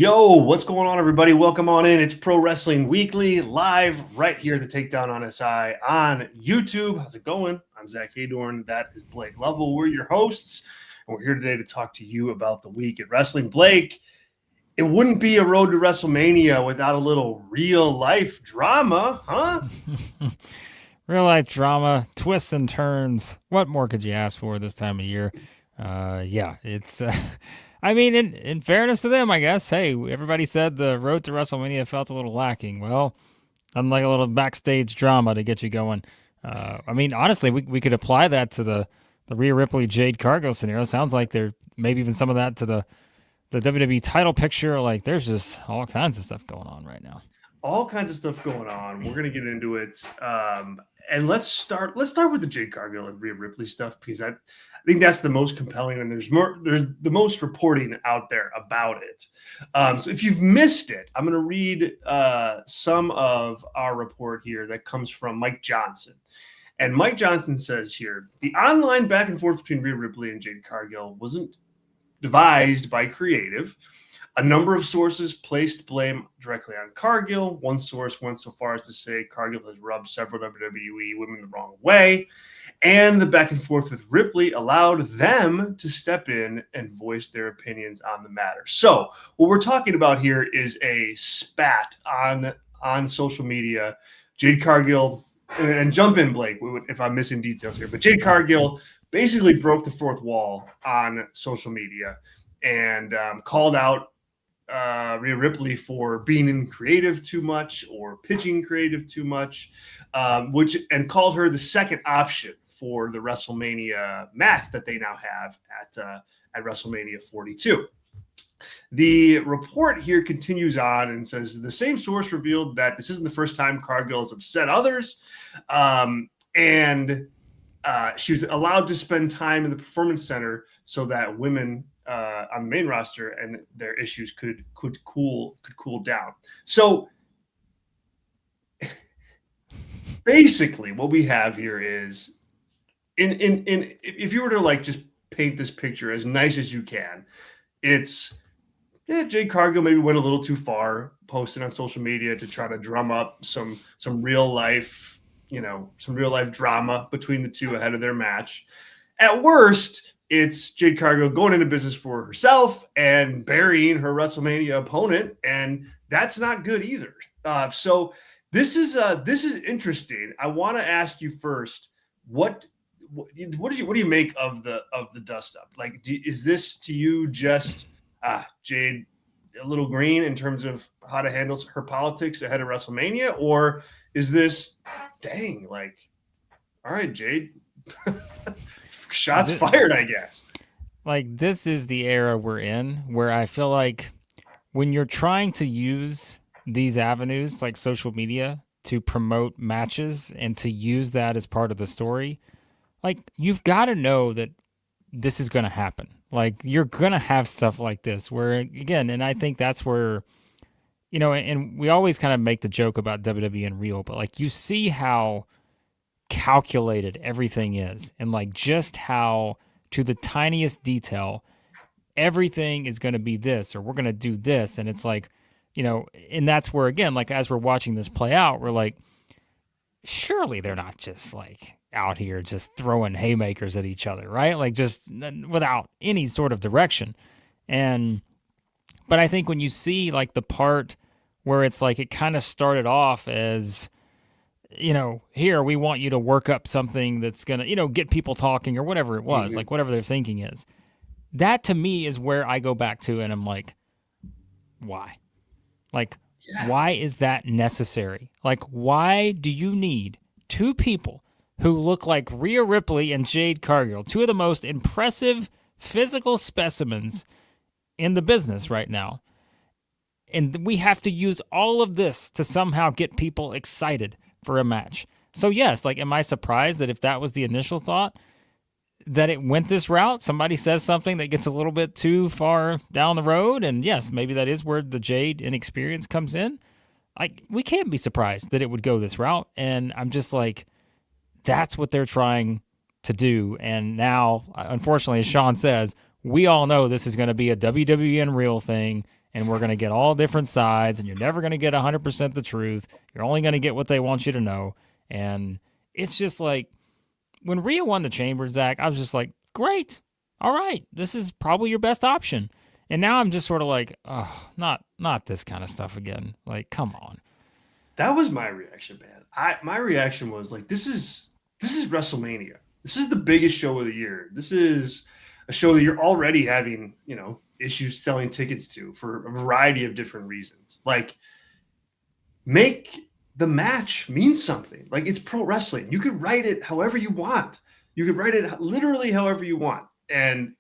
Yo, what's going on, everybody? Welcome on in. It's Pro Wrestling Weekly, live right here at the Takedown on SI on YouTube. How's it going? I'm Zach Haydorn. That is Blake Lovell. We're your hosts, and we're here today to talk to you about the week at wrestling. Blake, it wouldn't be a road to WrestleMania without a little real-life drama, huh? Real-life drama, twists and turns. What more could you ask for this time of year? It's... I mean, in fairness to them, I guess, hey, everybody said the road to WrestleMania felt a little lacking. Well, unlike a little backstage drama to get you going. I mean, honestly, we could apply that to the Rhea Ripley Jade Cargill scenario. Sounds like there maybe even some of that to the WWE title picture. Like, there's just all kinds of stuff going on right now. All kinds of stuff going on. We're gonna get into it, and let's start with the Jade Cargill and Rhea Ripley stuff because I think that's the most compelling, and there's the most reporting out there about it. So if you've missed it, I'm going to read some of our report here that comes from Mike Johnson. And Mike Johnson says here, the online back and forth between Rhea Ripley and Jade Cargill wasn't devised by creative. A number of sources placed blame directly on Cargill. One source went so far as to say Cargill has rubbed several WWE women the wrong way. And the back and forth with Ripley allowed them to step in and voice their opinions on the matter. So what we're talking about here is a spat on social media. Jade Cargill, and jump in, Blake, if I'm missing details here, but Jade Cargill basically broke the fourth wall on social media and called out Rhea Ripley for being in creative too much or pitching creative too much, and called her the second option for the WrestleMania match that they now have at WrestleMania 42. The report here continues on and says the same source revealed that this isn't the first time Cargill has upset others, and she was allowed to spend time in the Performance Center so that women on the main roster and their issues could cool down. So basically, what we have here is if you were to like just paint this picture as nice as you can, it's Jade Cargill maybe went a little too far posting on social media to try to drum up some real life, some real life drama between the two ahead of their match. At worst, it's Jade Cargill going into business for herself and burying her WrestleMania opponent, and that's not good either. So this is interesting. I want to ask you first, what do you make of the dust up? Like, is this to you just Jade a little green in terms of how to handle her politics ahead of WrestleMania, or is this dang, like, all right, Jade? Shots fired, I guess. Like, this is the era we're in where I feel like when you're trying to use these avenues like social media to promote matches and to use that as part of the story, like, you've got to know that this is going to happen. Like, you're going to have stuff like this where, again, and I think that's where, and we always kind of make the joke about WWE and Real, but like, you see how calculated everything is and like just how to the tiniest detail everything is going to be this or we're going to do this, and it's like, and that's where, again, like, as we're watching this play out, we're like, surely they're not just like out here just throwing haymakers at each other, right? Like, just without any sort of direction. But I think when you see like the part where it's like it kind of started off as, here we want you to work up something that's going to, get people talking or whatever it was, like whatever their thinking is. That to me is where I go back to and I'm like, why? Like, why is that necessary? Like, why do you need two people who look like Rhea Ripley and Jade Cargill, two of the most impressive physical specimens in the business right now, and we have to use all of this to somehow get people excited for a match? So yes, like, am I surprised that if that was the initial thought, that it went this route? Somebody says something that gets a little bit too far down the road, and yes, maybe that is where the Jade inexperience comes in. Like, we can't be surprised that it would go this route, and I'm just like, that's what they're trying to do. And now, unfortunately, as Sean says, we all know this is going to be a WWE and Real thing, and we're going to get all different sides, and you're never going to get 100% the truth. You're only going to get what they want you to know. And it's just like, when Rhea won the chamber, Zach, I was just like, great. All right. This is probably your best option. And now I'm just sort of like, oh, not this kind of stuff again. Like, come on. That was my reaction, man. My reaction was like, this is WrestleMania. This is the biggest show of the year. This is a show that you're already having, issues selling tickets to for a variety of different reasons. Like, make the match mean something. Like, it's pro wrestling. You could write it however you want. You could write it literally however you want and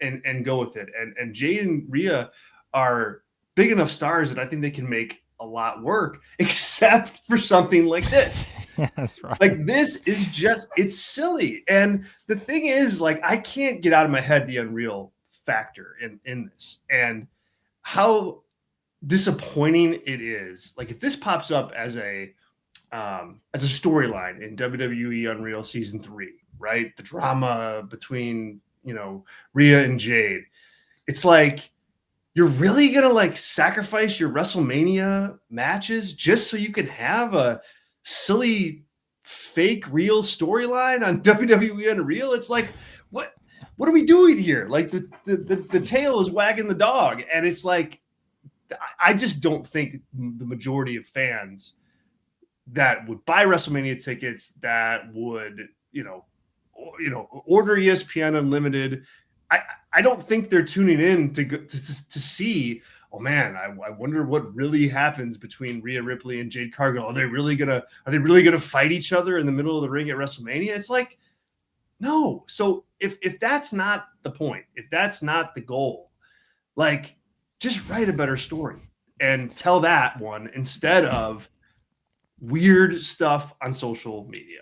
go with it. And Jade and Rhea are big enough stars that I think they can make a lot work, except for something like this. Yeah, that's right. Like, this is just, it's silly. And the thing is, like, I can't get out of my head the Unreal factor in this and how disappointing it is. Like, if this pops up as a storyline in WWE Unreal season 3, right? The drama between, Rhea and Jade. It's like, you're really going to like sacrifice your WrestleMania matches just so you can have a silly fake real storyline on WWE Unreal? It's like, what are we doing here? Like, the tail is wagging the dog. And it's like, I just don't think the majority of fans that would buy WrestleMania tickets, that would, order ESPN Unlimited, I don't think they're tuning in to see, oh man, I wonder what really happens between Rhea Ripley and Jade Cargill. Are they really gonna fight each other in the middle of the ring at WrestleMania? It's like, no. So if that's not the point, if that's not the goal, like, just write a better story and tell that one instead of weird stuff on social media.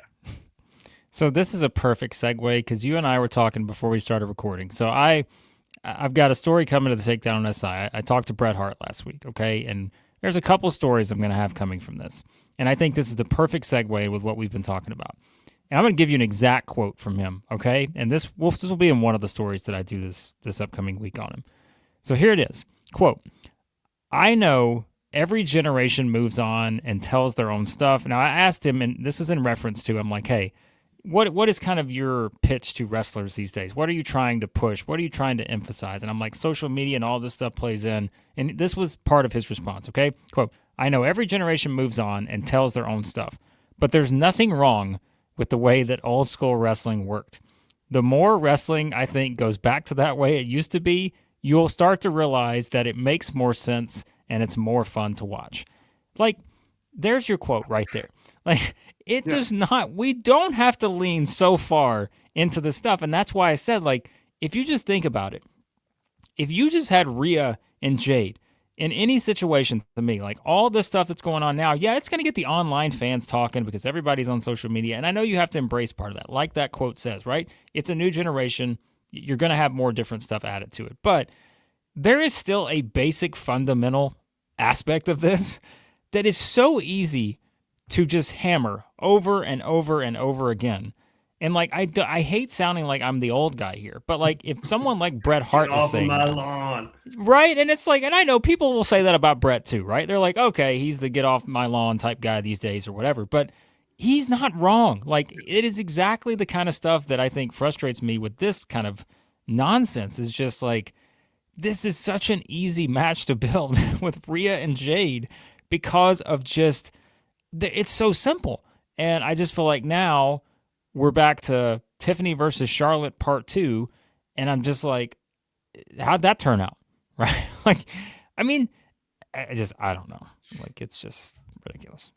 So this is a perfect segue because you and I were talking before we started recording. So I've got a story coming to the Takedown on SI. I talked to Bret Hart last week, okay? And there's a couple stories I'm going to have coming from this. And I think this is the perfect segue with what we've been talking about. And I'm going to give you an exact quote from him, okay? And this will be in one of the stories that I do this upcoming week on him. So here it is. Quote, I know every generation moves on and tells their own stuff. Now, I asked him, and this is in reference to, I'm like, hey, what is kind of your pitch to wrestlers these days? What are you trying to push? What are you trying to emphasize? And I'm like, social media and all this stuff plays in. And this was part of his response, okay? Quote, I know every generation moves on and tells their own stuff, but there's nothing wrong with the way that old school wrestling worked. The more wrestling, I think, goes back to that way it used to be, you'll start to realize that it makes more sense and it's more fun to watch. Like, there's your quote right there. Like, it does not, we don't have to lean so far into the stuff. And that's why I said, like, if you just think about it, if you just had Rhea and Jade in any situation, to me, like all this stuff that's going on now, yeah, it's going to get the online fans talking because everybody's on social media. And I know you have to embrace part of that. Like that quote says, right? It's a new generation. You're going to have more different stuff added to it. But there is still a basic fundamental aspect of this that is so easy to just hammer over and over and over again. And like, I hate sounding like I'm the old guy here, but like if someone like Bret Hart is saying my lawn, right? And it's like, and I know people will say that about Bret too, right? They're like, okay, he's the get off my lawn type guy these days or whatever, but he's not wrong. Like, it is exactly the kind of stuff that I think frustrates me with this kind of nonsense. Is just like, this is such an easy match to build with Rhea and Jade because of just, it's so simple. And I just feel like now we're back to Tiffany versus Charlotte part 2. And I'm just like, how'd that turn out? Right? Like, I mean, I don't know. Like, it's just ridiculous.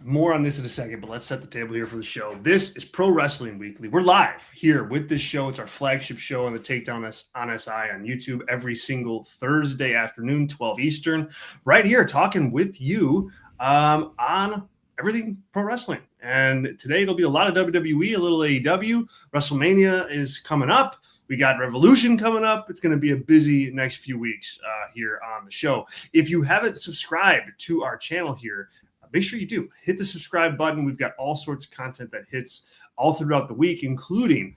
More on this in a second, but let's set the table here for the show. This is Pro Wrestling Weekly. We're live here with this show. It's our flagship show on the Takedown on SI on YouTube every single Thursday afternoon, 12 Eastern, right here talking with you on everything pro wrestling. And today it'll be a lot of WWE, a little AEW. WrestleMania is coming up. We got Revolution coming up. It's going to be a busy next few weeks here on the show. If you haven't subscribed to our channel here, make sure you do. Hit the subscribe button. We've got all sorts of content that hits all throughout the week, including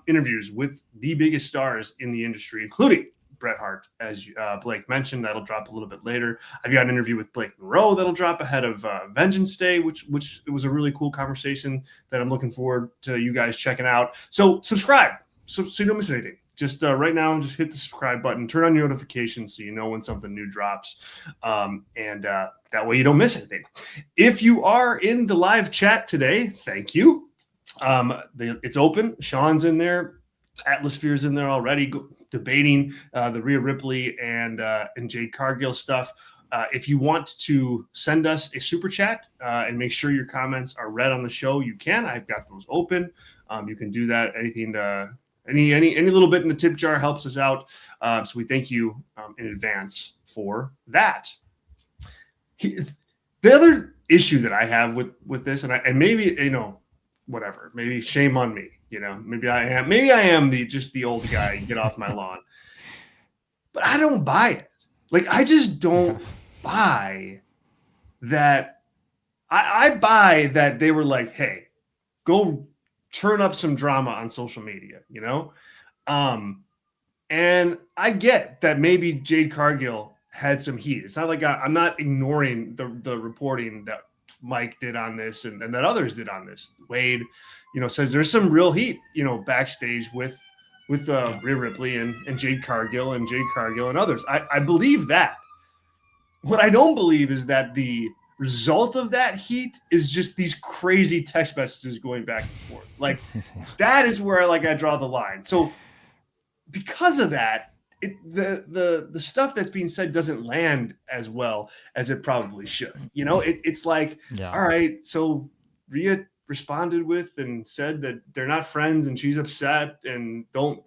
interviews with the biggest stars in the industry, including Bret Hart, as Blake mentioned. That'll drop a little bit later. I've got an interview with Blake Monroe that'll drop ahead of Vengeance Day, which it was a really cool conversation that I'm looking forward to you guys checking out. So subscribe so you don't miss anything. Just right now, just hit the subscribe button, turn on your notifications so you know when something new drops, and that way you don't miss anything. If you are in the live chat today, thank you. It's open. Sean's in there. Atlasphere's in there already debating the Rhea Ripley and Jade Cargill stuff. If you want to send us a super chat and make sure your comments are read on the show, you can. I've got those open. You can do that. Anything any little bit in the tip jar helps us out. So we thank you in advance for that. The other issue that I have with this, and maybe whatever, maybe shame on me. Maybe I am the old guy. Get off my lawn. But I don't buy it. Like, I just don't buy that. I buy that they were like, hey, go turn up some drama on social media, and I get that maybe Jade Cargill had some heat. It's not like I'm not ignoring the reporting that Mike did on this and that others did on this. Wade, says there's some real heat, backstage with Rhea Ripley and Jade Cargill and others. I believe that. What I don't believe is that the result of that heat is just these crazy text messages going back and forth. Like, that is where I draw the line. So because of that, the stuff that's being said doesn't land as well as it probably should. It's like, all right, so Rhea responded with and said that they're not friends and she's upset and don't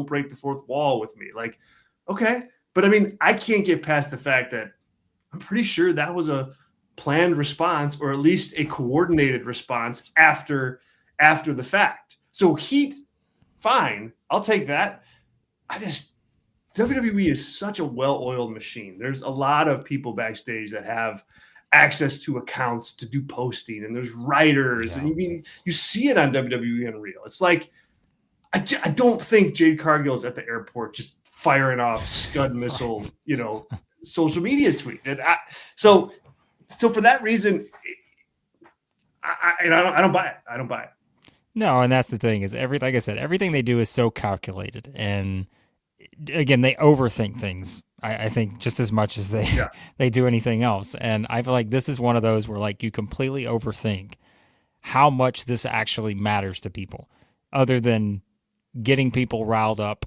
break the fourth wall with me. Like, okay. But I mean, I can't get past the fact that I'm pretty sure that was a planned response, or at least a coordinated response after the fact. So heat, fine. I'll take that. WWE is such a well-oiled machine. There's a lot of people backstage that have access to accounts to do posting, and there's writers, and you see it on WWE Unreal. It's like, I don't think Jade Cargill is at the airport just firing off Scud missile, social media tweets. And so for that reason, I don't buy it. I don't buy it. No, and that's the thing is like I said, everything they do is so calculated, and again, they overthink things. I think just as much as they do anything else. And I feel like this is one of those where you completely overthink how much this actually matters to people, other than getting people riled up,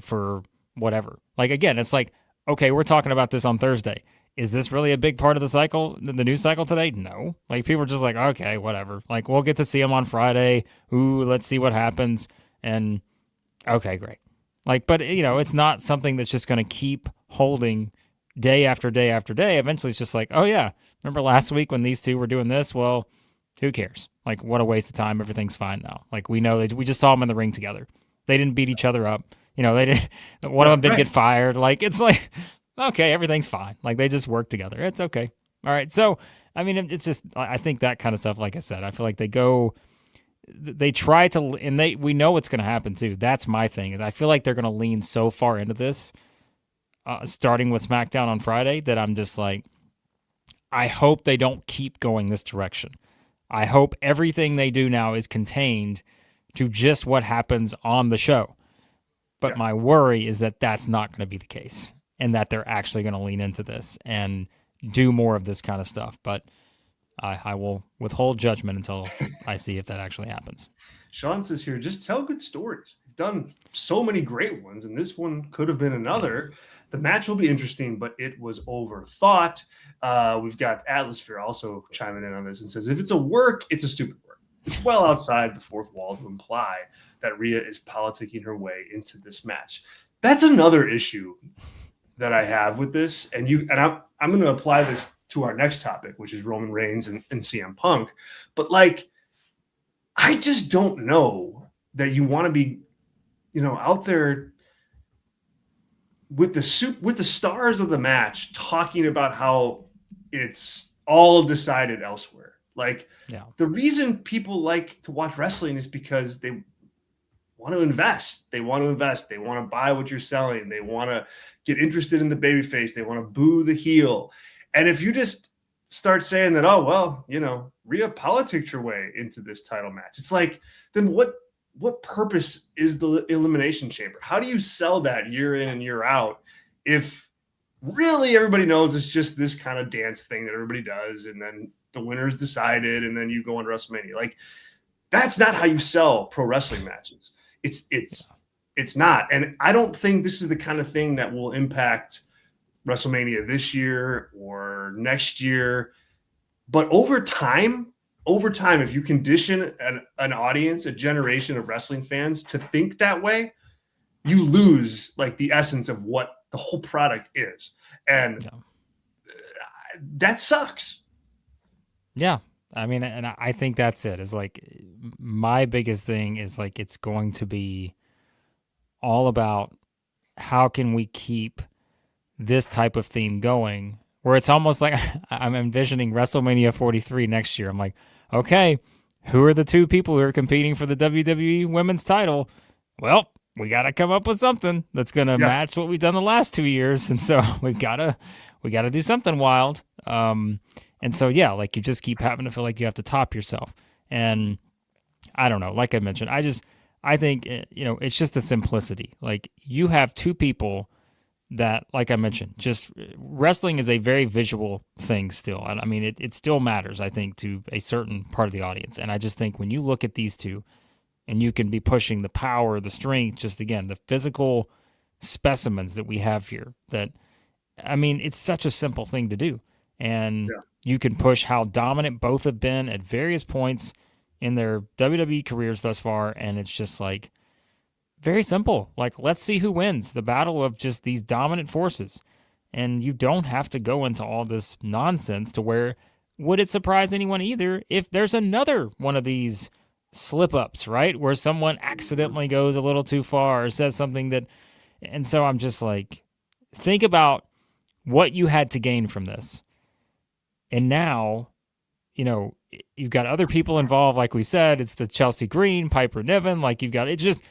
for whatever. Like, again, it's like, okay, we're talking about this on Thursday. Is this really a big part of the news cycle today? No. People are just like, okay, whatever. We'll get to see them on Friday. Ooh, let's see what happens. And okay, great. But it's not something that's just going to keep holding day after day after day. Eventually it's just like, oh yeah, remember last week when these two were doing this? Well, who cares? What a waste of time. Everything's fine now. We know we just saw them in the ring together. They didn't beat each other up. They didn't. One of them didn't get fired. It's like, okay, everything's fine. They just work together. It's okay. All right. So, I mean, it's just, I think that kind of stuff, like I said, I feel like they try to, and we know what's going to happen too. That's my thing, is I feel like they're going to lean so far into this, starting with SmackDown on Friday, that I'm just like, I hope they don't keep going this direction. I hope everything they do now is contained to just what happens on the show. But my worry is that that's not going to be the case, and that they're actually going to lean into this and do more of this kind of stuff. But I will withhold judgment until I see if that actually happens. Sean says here, just tell good stories. They've done so many great ones, and this one could have been another. The match will be interesting, but it was overthought. We've got Atlasphere also chiming in on this and says, if it's a work, it's a stupid work. It's well outside the fourth wall to imply that Rhea is politicking her way into this match. That's another issue that I have with this. And I'm going to apply this to our next topic, which is Roman Reigns and CM Punk. But I just don't know that you want to be, out there with the stars of the match talking about how it's all decided elsewhere. The reason people like to watch wrestling is because they want to invest. They want to invest. They want to buy what you're selling. They want to get interested in the babyface. They want to boo the heel. And if you just start saying that, oh, well, Rhea politicked her way into this title match, it's like, then what purpose is the Elimination Chamber? How do you sell that year in and year out if really everybody knows it's just this kind of dance thing that everybody does, and then the winner's decided, and then you go into WrestleMania? Like, that's not how you sell pro wrestling matches. It's not. And I don't think this is the kind of thing that will impact WrestleMania this year or next year. But over time, if you condition an audience, a generation of wrestling fans to think that way, you lose like the essence of what the whole product is. And that sucks. Yeah. I mean, and I think that's it. Is like my biggest thing is like it's going to be all about how can we keep this type of theme going, where it's almost like I'm envisioning WrestleMania 43 next year. I'm like, okay, who are the two people who are competing for the WWE Women's title? Well, we got to come up with something that's going to match what we've done the last 2 years, and so we got to do something wild. And so yeah, like you just keep having to feel like you have to top yourself. And I don't know, like I mentioned, I think it's just the simplicity. Like you have two people that, like I mentioned, just wrestling is a very visual thing still. I mean, it still matters, I think, to a certain part of the audience. And I just think when you look at these two and you can be pushing the power, the strength, just again, the physical specimens that we have here, that, I mean, it's such a simple thing to do. And you can push how dominant both have been at various points in their WWE careers thus far. And it's just like, very simple. Like, let's see who wins the battle of just these dominant forces. And you don't have to go into all this nonsense to where, would it surprise anyone either if there's another one of these slip-ups, right? Where someone accidentally goes a little too far or says something that... And so I'm just like, think about what you had to gain from this. And now, you've got other people involved. Like we said, it's the Chelsea Green, Piper Niven. Like you've got, it's just...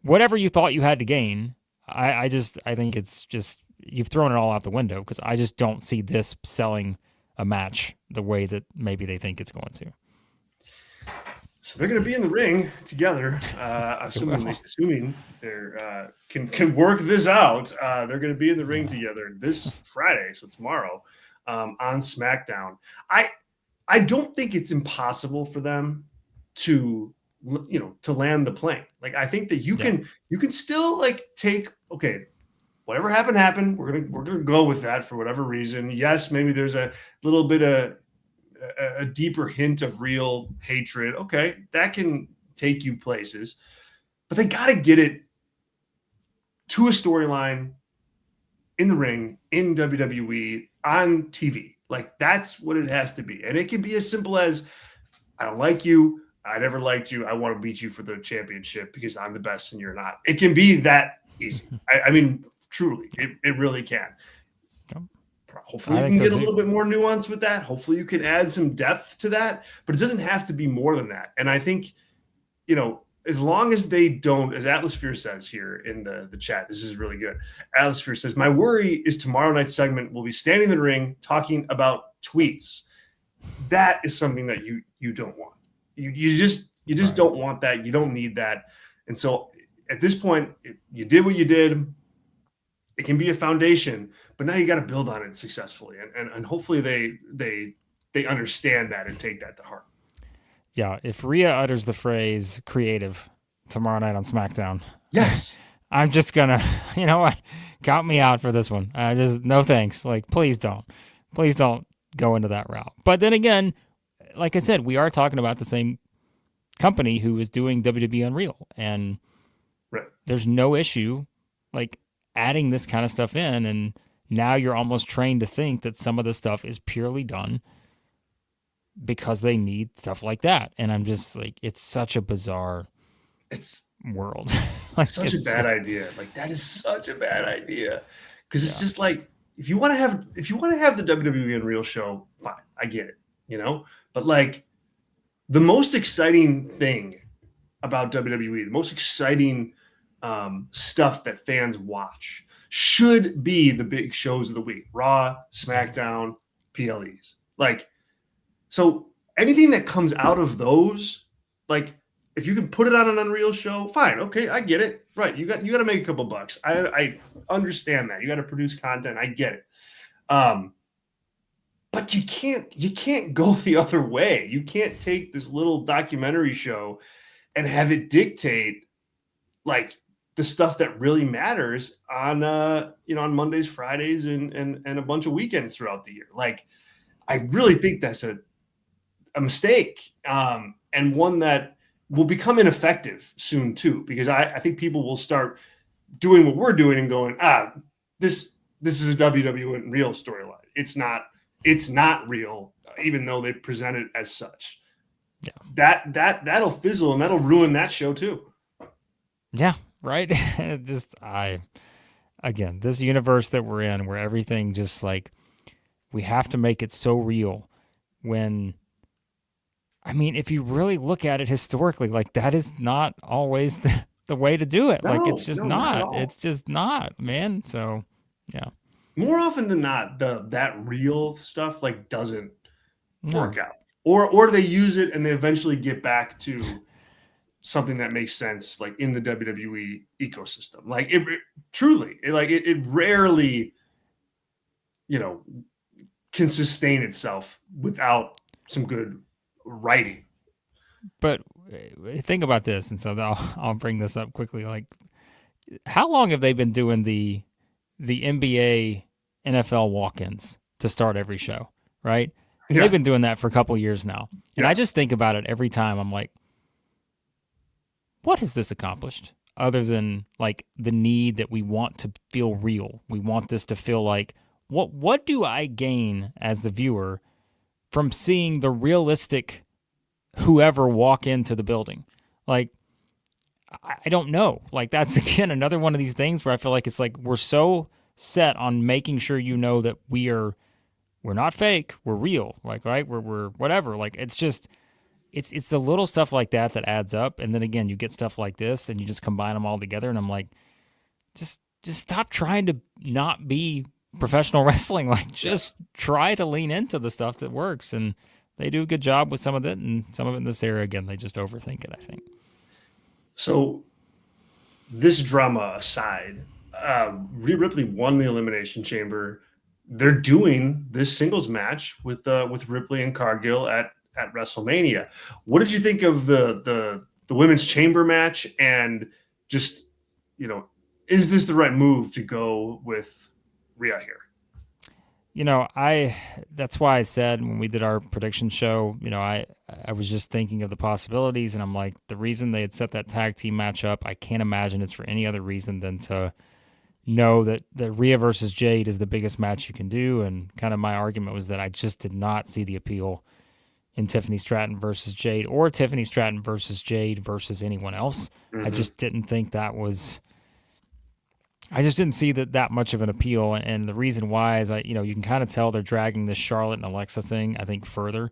whatever you thought you had to gain, I think it's just, you've thrown it all out the window, because I just don't see this selling a match the way that maybe they think it's going to. So they're going to be in the ring together, assuming they can work this out. They're going to be in the ring together this Friday, so tomorrow, on SmackDown. I don't think it's impossible for them to land the plane. Like, I think that you can still like take, okay, whatever happened. We're gonna go with that for whatever reason. Yes, maybe there's a little bit of a deeper hint of real hatred. Okay, that can take you places, but they got to get it to a storyline in the ring, in WWE, on TV. Like, that's what it has to be. And it can be as simple as, I don't like you, I never liked you, I want to beat you for the championship because I'm the best and you're not. It can be that easy. I mean, truly, it really can. Hopefully you can get a little bit more nuance with that. Hopefully you can add some depth to that, but it doesn't have to be more than that. And I think, as long as they don't, as Atmosphere says here in the chat, this is really good. Atmosphere says, my worry is tomorrow night's segment will be standing in the ring talking about tweets. That is something that you don't want. You just don't want that. You don't need that. And so at this point, you did what you did. It can be a foundation, but now you got to build on it successfully. And hopefully they understand that and take that to heart. Yeah, if Rhea utters the phrase creative tomorrow night on SmackDown, yes, I'm just gonna, you know what, count me out for this one. Just no thanks. Like, please don't go into that route. But then again, like I said, we are talking about the same company who is doing WWE Unreal, and there's no issue like adding this kind of stuff in. And now you're almost trained to think that some of the stuff is purely done because they need stuff like that. And I'm just like, it's such a bizarre world. Like, such a bad idea. Like, that is such a bad idea. Because it's just like, if you want to have the WWE Unreal show, fine, I get it, But like, the most exciting thing about WWE, the most exciting stuff that fans watch should be the big shows of the week: Raw, SmackDown, PLEs. Like, so anything that comes out of those, like, if you can put it on an Unreal show, fine, okay, I get it. Right, you got to make a couple bucks. I understand that. You got to produce content. I get it. But you can't go the other way. You can't take this little documentary show and have it dictate like the stuff that really matters on on Mondays, Fridays, and a bunch of weekends throughout the year. Like, I really think that's a mistake, and one that will become ineffective soon too, because I think people will start doing what we're doing and going, this is a WWE real storyline. It's not real, even though they present it as such. Yeah. That'll fizzle and that'll ruin that show too. Yeah, right. Again, this universe that we're in, where everything just like, we have to make it so real. When, I mean, if you really look at it historically, like, that is not always the way to do it. Like, it's just not. It's just not, man. So, yeah. More often than not, that real stuff like doesn't work out, or they use it and they eventually get back to something that makes sense, like in the WWE ecosystem. Like, it truly, it rarely, can sustain itself without some good writing. But think about this, and so I'll bring this up quickly. Like, how long have they been doing the NBA, NFL walk-ins to start every show, right? Yeah. They've been doing that for a couple of years now. And I just think about it every time. I'm like, what has this accomplished other than like the need that we want to feel real? We want this to feel like, what do I gain as the viewer from seeing the realistic whoever walk into the building? Like, I don't know. Like, that's, again, another one of these things where I feel like it's like we're so set on making sure that we're not fake, we're real, like, right, we're whatever. Like, it's just it's the little stuff like that adds up. And then again, you get stuff like this and you just combine them all together, and I'm like, just stop trying to not be professional wrestling. Like, just try to lean into the stuff that works. And they do a good job with some of it, and some of it in this era, again, they just overthink it, I think. So this drama aside, Rhea Ripley won the Elimination Chamber. They're doing this singles match with Ripley and Cargill at WrestleMania. What did you think of the women's chamber match? And just, is this the right move to go with Rhea here? That's why I said when we did our prediction show, I was just thinking of the possibilities, and I'm like, the reason they had set that tag team match up, I can't imagine it's for any other reason than to know that Rhea versus Jade is the biggest match you can do. And kind of my argument was that I just did not see the appeal in Tiffany Stratton versus Jade, or Tiffany Stratton versus Jade versus anyone else. Mm-hmm. I just didn't think that was... I just didn't see that much of an appeal, and the reason why is you can kind of tell they're dragging this Charlotte and Alexa thing, I think, further,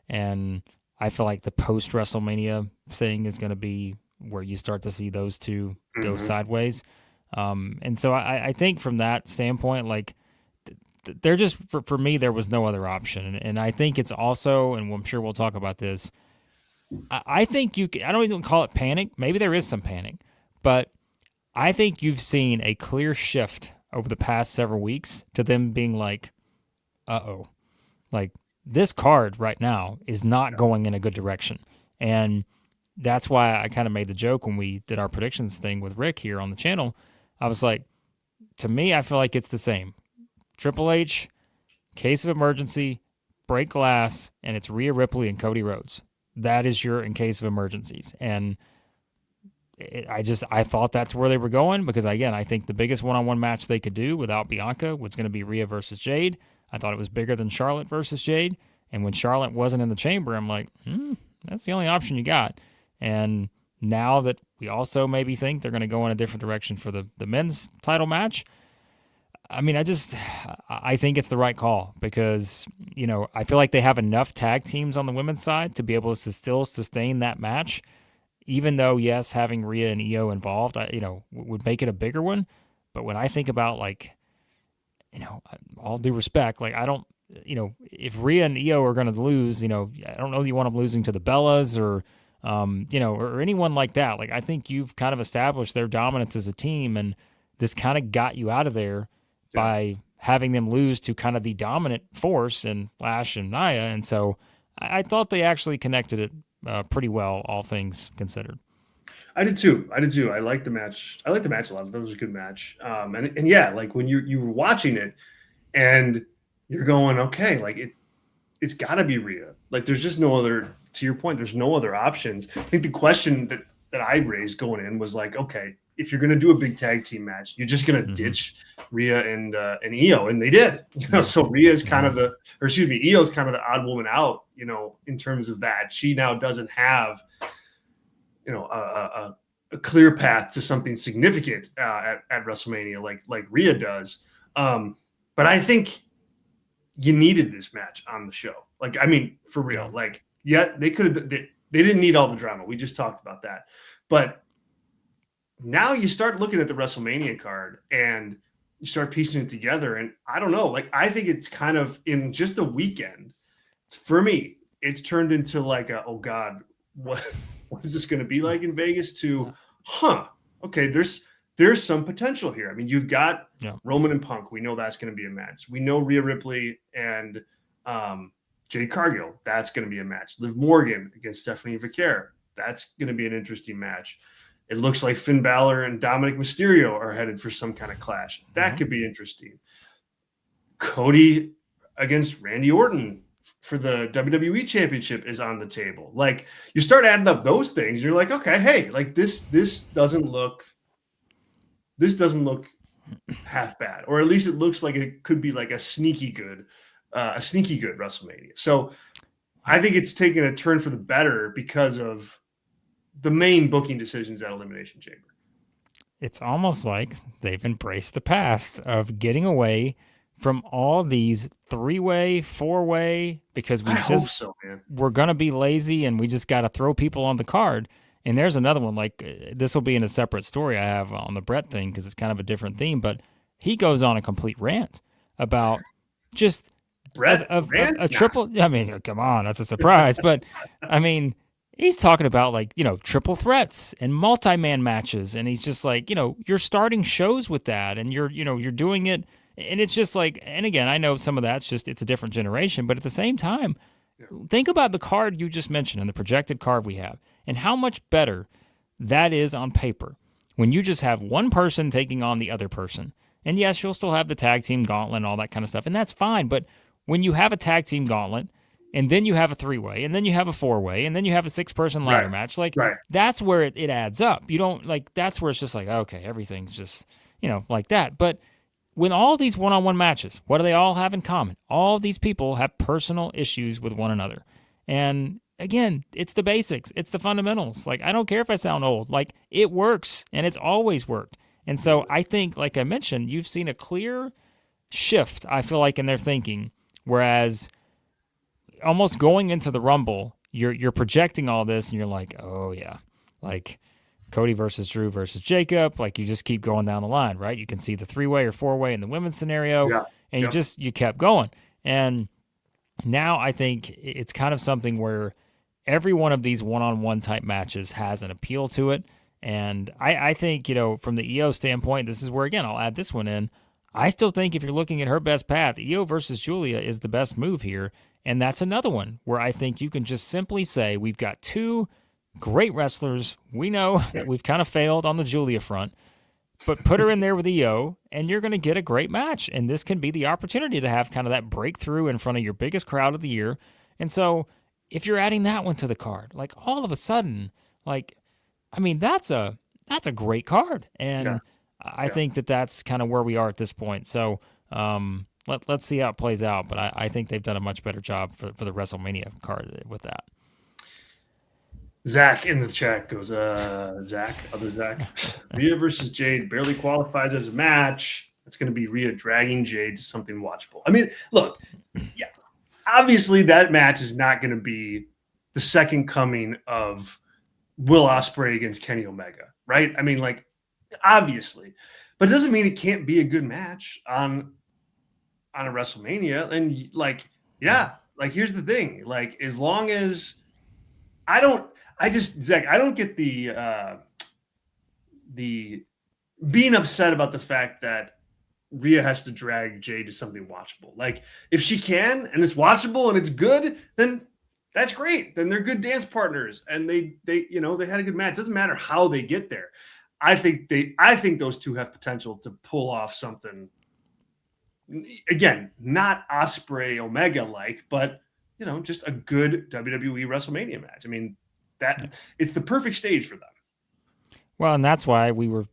and I feel like the post WrestleMania thing is going to be where you start to see those two go sideways, and so I think from that standpoint, like, they're just, for me, there was no other option, and I think it's also, and I'm sure we'll talk about this, I think I don't even call it panic, maybe there is some panic, but I think you've seen a clear shift over the past several weeks to them being like, like, this card right now is not going in a good direction. And that's why I kind of made the joke when we did our predictions thing with Rick here on the channel. I was like, to me, I feel like it's the same. Triple H, case of emergency, break glass, and it's Rhea Ripley and Cody Rhodes. That is your in case of emergencies. And I thought that's where they were going, because, again, I think the biggest one-on-one match they could do without Bianca was going to be Rhea versus Jade. I thought it was bigger than Charlotte versus Jade. And when Charlotte wasn't in the chamber, I'm like, that's the only option you got. And now that we also maybe think they're going to go in a different direction for the men's title match, I mean, I think it's the right call, because, I feel like they have enough tag teams on the women's side to be able to still sustain that match, even though, yes, having Rhea and Io involved, would make it a bigger one. But when I think about, like, all due respect, like, I don't, if Rhea and Io are going to lose, I don't know that you want them losing to the Bellas or, or anyone like that. Like, I think you've kind of established their dominance as a team, and this kind of got you out of there by having them lose to kind of the dominant force in Lash and Nia. And so I thought they actually connected it pretty well, all things considered. I did too. I liked the match. I liked the match a lot. That was a good match. And yeah, like when you were watching it and you're going, okay, like it's got to be Rhea. Like there's just no other. To your point, there's no other options. I think the question that I raised going in was like, okay, if you're gonna do a big tag team match, you're just gonna ditch Rhea and Io, and they did. So Rhea is kind of Io's kind of the odd woman out. In terms of that, she now doesn't have a clear path to something significant at WrestleMania like Rhea does. But I think you needed this match on the show. Like, I mean, for real. Like, yeah, they could have. They didn't need all the drama. We just talked about that. But now you start looking at the WrestleMania card and you start piecing it together. And I don't know. Like, I think it's kind of in just a weekend. For me, it's turned into like oh God, what is this going to be like in Vegas? Okay, there's some potential here. I mean, you've got Roman and Punk. We know that's going to be a match. We know Rhea Ripley and Jade Cargill. That's going to be a match. Liv Morgan against Stephanie Vaquer. That's going to be an interesting match. It looks like Finn Balor and Dominic Mysterio are headed for some kind of clash. That could be interesting. Cody against Randy Orton for the WWE Championship is on the table. Like, you start adding up those things, you're like, okay, hey, like this doesn't look half bad, or at least it looks like it could be like a sneaky good WrestleMania. So I think it's taken a turn for the better because of the main booking decisions at Elimination Chamber. It's almost like they've embraced the past of getting away from all these 3-way, 4-way, because we're going to be lazy and we just got to throw people on the card. And there's another one, like this will be in a separate story I have on the Brett thing because it's kind of a different theme, but he goes on a complete rant about just a triple. I mean, come on, that's a surprise. But I mean, he's talking about like, triple threats and multi-man matches. And he's just like, you're starting shows with that and you're doing it. And it's just like, and again, I know some of that's just, it's a different generation, but at the same time, think about the card you just mentioned and the projected card we have and how much better that is on paper when you just have one person taking on the other person. And yes, you'll still have the tag team gauntlet and all that kind of stuff, and that's fine. But when you have a tag team gauntlet and then you have a 3-way and then you have a 4-way and then you have a 6-person ladder match, like that's where it adds up. You don't like, that's where it's just like, okay, everything's just, like that. But when all these one-on-one matches, what do they all have in common? All these people have personal issues with one another. And again, it's the basics. It's the fundamentals. Like, I don't care if I sound old. Like, it works, and it's always worked. And so I think, like I mentioned, you've seen a clear shift, I feel like, in their thinking, whereas almost going into the Rumble, you're projecting all this, and you're like, oh, yeah, like Cody versus Drew versus Jacob, like you just keep going down the line, right? You can see the 3-way or 4-way in the women's scenario, and you kept going. And now I think it's kind of something where every one of these one-on-one type matches has an appeal to it. And I think, from the Io standpoint, this is where, again, I'll add this one in. I still think if you're looking at her best path, Io versus Julia is the best move here. And that's another one where I think you can just simply say we've got two great wrestlers. We know that we've kind of failed on the Julia front, but put her in there with Io, and you're going to get a great match. And this can be the opportunity to have kind of that breakthrough in front of your biggest crowd of the year. And so if you're adding that one to the card, like all of a sudden, like, I mean, that's a great card. And I think that's kind of where we are at this point. So let's see how it plays out. But I think they've done a much better job for the WrestleMania card with that. Zach in the chat goes, other Zach, Rhea versus Jade barely qualifies as a match. It's going to be Rhea dragging Jade to something watchable. I mean, look, obviously that match is not going to be the second coming of Will Ospreay against Kenny Omega, right? I mean, like, obviously, but it doesn't mean it can't be a good match on a WrestleMania. And like, yeah, like here's the thing, like as long as Zach, I don't get the being upset about the fact that Rhea has to drag Jade to something watchable. Like if she can and it's watchable and it's good, then that's great. Then they're good dance partners and they had a good match. It doesn't matter how they get there. I think those two have potential to pull off something. Again, not Ospreay Omega like, but just a good WWE WrestleMania match. I mean, it's the perfect stage for them. Well, and that's why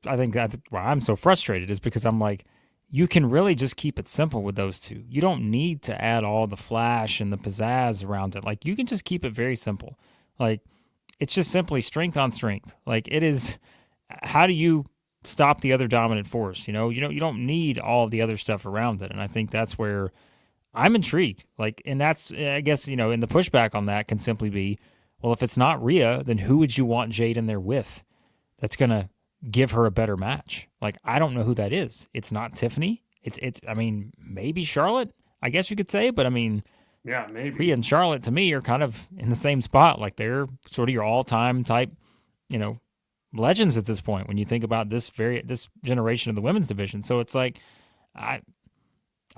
I think that's why I'm so frustrated, is because I'm like, you can really just keep it simple with those two. You don't need to add all the flash and the pizzazz around it. Like, you can just keep it very simple. Like, it's just simply strength on strength. Like, it is, how do you stop the other dominant force? You don't need all of the other stuff around it. And I think that's where I'm intrigued. Like, and that's, I guess, and the pushback on that can simply be, well, if it's not Rhea, then who would you want Jade in there with that's going to give her a better match? Like, I don't know who that is. It's not Tiffany. It's I mean, maybe Charlotte, I guess you could say, but I mean, yeah, maybe Rhea and Charlotte to me are kind of in the same spot. Like, they're sort of your all-time type, legends at this point when you think about this generation of the women's division. So it's like, I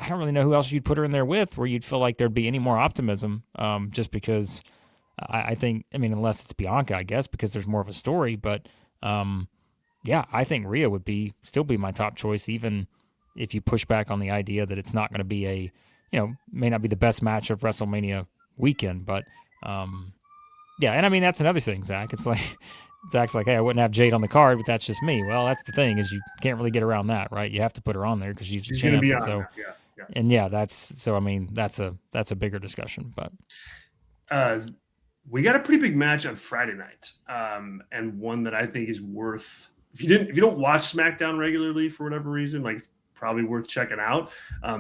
don't really know who else you'd put her in there with where you'd feel like there'd be any more optimism, just because I think, unless it's Bianca, I guess, because there's more of a story, but yeah, I think Rhea would still be my top choice, even if you push back on the idea that it's not going to be may not be the best match of WrestleMania weekend. But yeah, and that's another thing, Zach. It's like, Zach's like, hey, I wouldn't have Jade on the card, but that's just me. Well, that's the thing, is you can't really get around that, right? You have to put her on there because she's the champ. Be on so, yeah. And yeah, that's a bigger discussion. But we got a pretty big match on Friday night, and one that I think is worth. If you don't watch SmackDown regularly for whatever reason, like, it's probably worth checking out.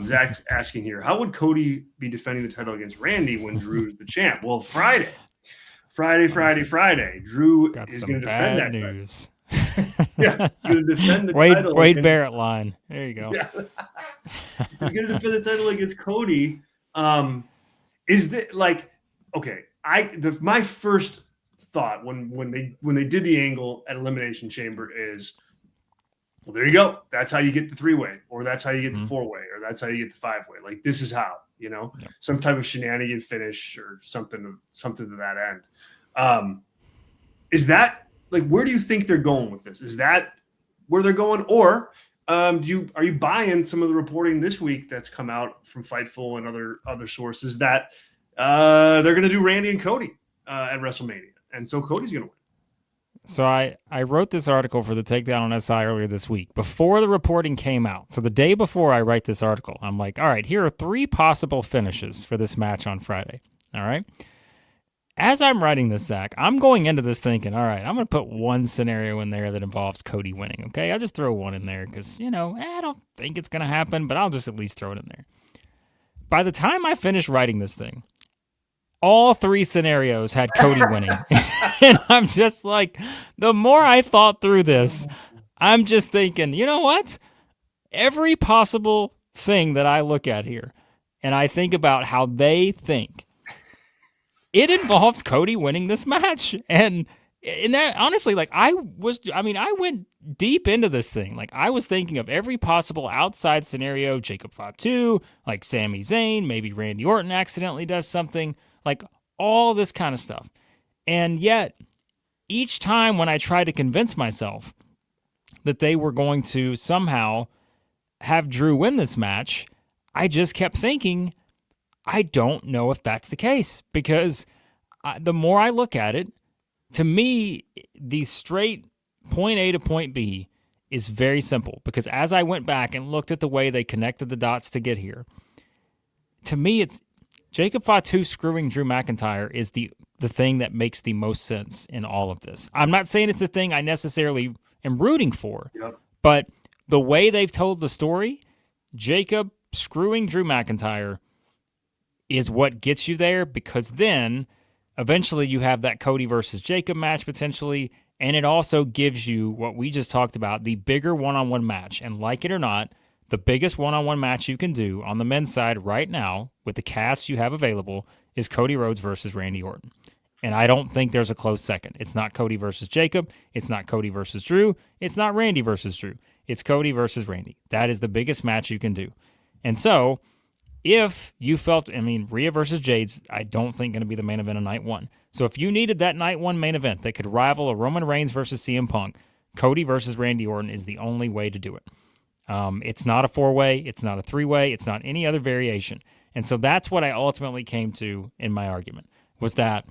Zach asking here, how would Cody be defending the title against Randy when Drew's the champ? Well, Friday. Drew is going to defend that news. Yeah, he's going to defend the title. Wade Barrett line. There you go. Yeah. He's going to defend the title against Cody. Is that like, okay? My first thought when they did the angle at Elimination Chamber is, well, there you go. That's how you get the 3-way, or that's how you get the 4-way, or that's how you get the 5-way. Like, this is how, some type of shenanigan finish or something to that end. Is that, like, where do you think they're going with this? Is that where they're going, or are you buying some of the reporting this week that's come out from Fightful and other sources that they're going to do Randy and Cody at WrestleMania, and so Cody's going to win? So I wrote this article for the Takedown on SI earlier this week, before the reporting came out. So the day before I write this article, I'm like, all right, here are 3 possible finishes for this match on Friday. All right. As I'm writing this, Zach, I'm going into this thinking, all right, I'm going to put one scenario in there that involves Cody winning. Okay. I'll just throw one in there because, I don't think it's going to happen, but I'll just at least throw it in there. By the time I finished writing this thing, all 3 scenarios had Cody winning. And I'm just like, the more I thought through this, I'm just thinking, you know what? Every possible thing that I look at here, and I think about how they think, it involves Cody winning this match. And that, honestly, like, I went deep into this thing. Like, I was thinking of every possible outside scenario, Jacob Fatu, like Sami Zayn, maybe Randy Orton accidentally does something, like all this kind of stuff. And yet, each time when I tried to convince myself that they were going to somehow have Drew win this match, I just kept thinking, I don't know if that's the case. Because the more I look at it, to me, the straight point A to point B is very simple. Because as I went back and looked at the way they connected the dots to get here, to me, it's Jacob Fatu screwing Drew McIntyre is the thing that makes the most sense in all of this. I'm not saying it's the thing I necessarily am rooting for, but the way they've told the story, Jacob screwing Drew McIntyre is what gets you there, because then Eventually, you have that Cody versus Jacob match potentially, and it also gives you what we just talked about, the bigger one-on-one match. And like it or not, the biggest one-on-one match you can do on the men's side right now with the cast you have available is Cody Rhodes versus Randy Orton. And I don't think there's a close second. It's not Cody versus Jacob. It's not Cody versus Drew. It's not Randy versus Drew. It's Cody versus Randy. That is the biggest match you can do. And so, if you felt, Rhea versus Jade's, I don't think going to be the main event of night one. So if you needed that night one main event that could rival a Roman Reigns versus CM Punk, Cody versus Randy Orton is the only way to do it. It's not a 4-way. It's not a 3-way. It's not any other variation. And so that's what I ultimately came to in my argument, was that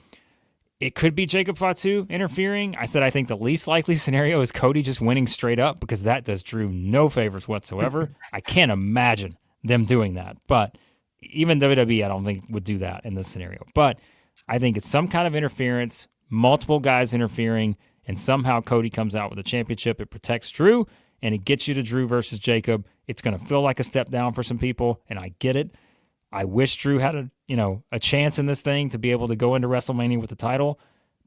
it could be Jacob Fatu interfering. I said I think the least likely scenario is Cody just winning straight up, because that does Drew no favors whatsoever. I can't imagine them doing that. But even WWE, I don't think would do that in this scenario. But I think it's some kind of interference, multiple guys interfering, and somehow Cody comes out with a championship. It protects Drew, and it gets you to Drew versus Jacob. It's going to feel like a step down for some people, and I get it. I wish Drew had a chance in this thing to be able to go into WrestleMania with the title,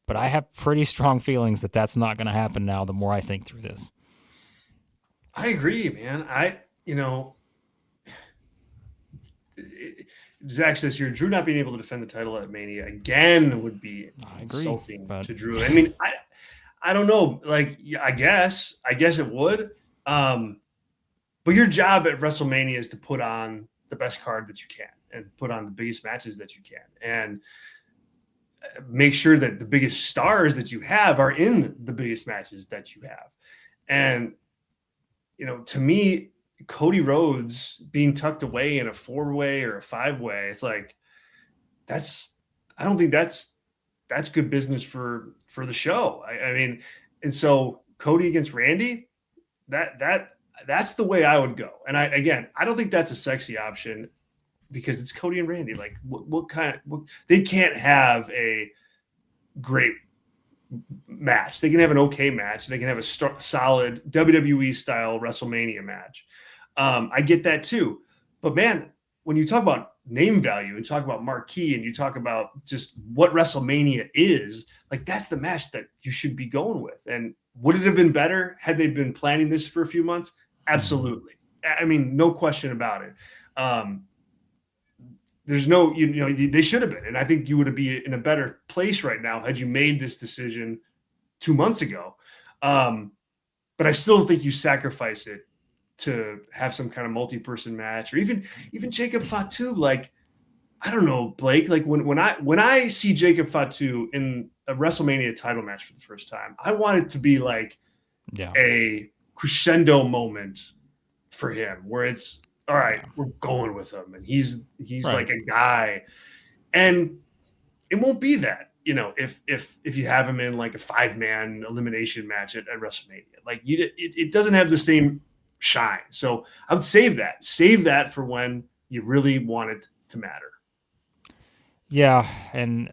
but I have pretty strong feelings that that's not going to happen now the more I think through this. I agree, man. Zach says here, Drew not being able to defend the title at Mania again would be insulting to Drew. I don't know. Like, I guess it would. But your job at WrestleMania is to put on the best card that you can and put on the biggest matches that you can and make sure that the biggest stars that you have are in the biggest matches that you have. And, to me, Cody Rhodes being tucked away in a 4-way or a 5-way, it's like, I don't think that's good business for the show. And so Cody against Randy, that's the way I would go. And I don't think that's a sexy option, because it's Cody and Randy. Like, they can't have a great match. They can have an okay match. They can have a solid WWE style WrestleMania match. I get that too. But man, when you talk about name value and talk about marquee and you talk about just what WrestleMania is, like, that's the match that you should be going with. And would it have been better had they been planning this for a few months? Absolutely. No question about it. There's no, they should have been. And I think you would be in a better place right now had you made this decision 2 months ago. But I still think you sacrifice it to have some kind of multi-person match, or even Jacob Fatu. Like, I don't know, Blake, like when I see Jacob Fatu in a WrestleMania title match for the first time, I want it to be like a crescendo moment for him where it's, all right, we're going with him, and he's right, like a guy. And it won't be that, if you have him in like a 5-man elimination match at WrestleMania. Like, it doesn't have the same shine. So I would save that for when you really want it to matter. Yeah, and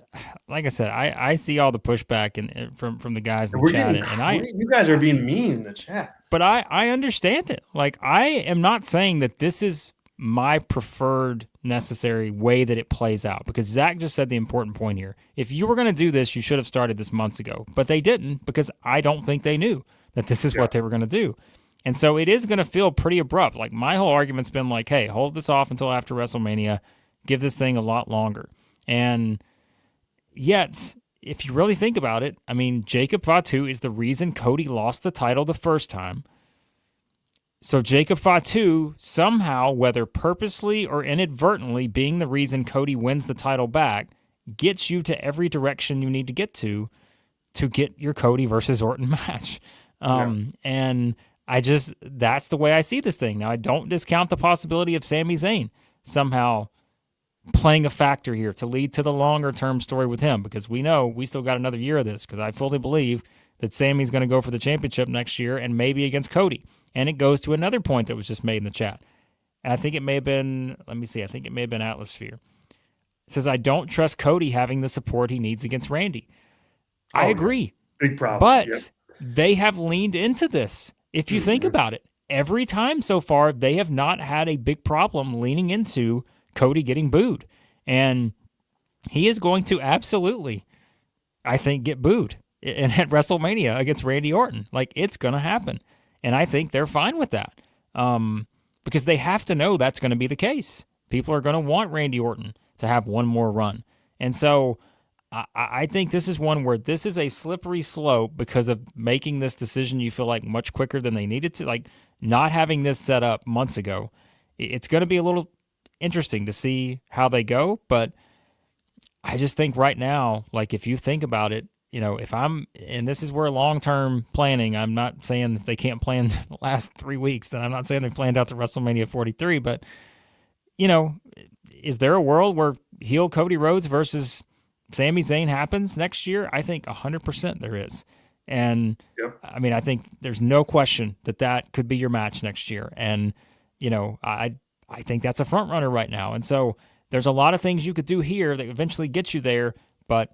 like I said, I see all the pushback from the guys in the chat, you guys are being mean in the chat. But I understand it. Like, I am not saying that this is my preferred necessary way that it plays out, because Zach just said the important point here. If you were going to do this, you should have started this months ago, but they didn't, because I don't think they knew that this is what they were going to do. And so it is going to feel pretty abrupt. Like, my whole argument's been like, hey, hold this off until after WrestleMania, give this thing a lot longer. And yet, if you really think about it, Jacob Fatu is the reason Cody lost the title the first time. So Jacob Fatu, somehow, whether purposely or inadvertently, being the reason Cody wins the title back, gets you to every direction you need to get get your Cody versus Orton match. And that's the way I see this thing. Now, I don't discount the possibility of Sami Zayn somehow playing a factor here to lead to the longer-term story with him, because we know we still got another year of this, because I fully believe that Sami's going to go for the championship next year, and maybe against Cody. And it goes to another point that was just made in the chat. And I think it may have been, Atlasphere. It says, I don't trust Cody having the support he needs against Randy. I agree. Big problem. But they have leaned into this. If you think about it, every time so far, they have not had a big problem leaning into Cody getting booed. And he is going to absolutely I think, get booed at WrestleMania against Randy Orton. Like, it's going to happen. And I think they're fine with that, because they have to know that's going to be the case. People are going to want Randy Orton to have one more run. And so I think this is one where this is a slippery slope because of making this decision, you feel like, much quicker than they needed to. Like, not having this set up months ago, it's going to be a little interesting to see how they go. But I just think right now, like, if you think about it, if I'm, and this is where long-term planning, I'm not saying that they can't plan the last 3 weeks, and I'm not saying they planned out to WrestleMania 43, but, is there a world where heel Cody Rhodes versus Sami Zayn happens next year? I think 100% there is. And Yep. I mean, I think there's no question that could be your match next year. And, I think that's a front runner right now. And so there's a lot of things you could do here that eventually get you there. But,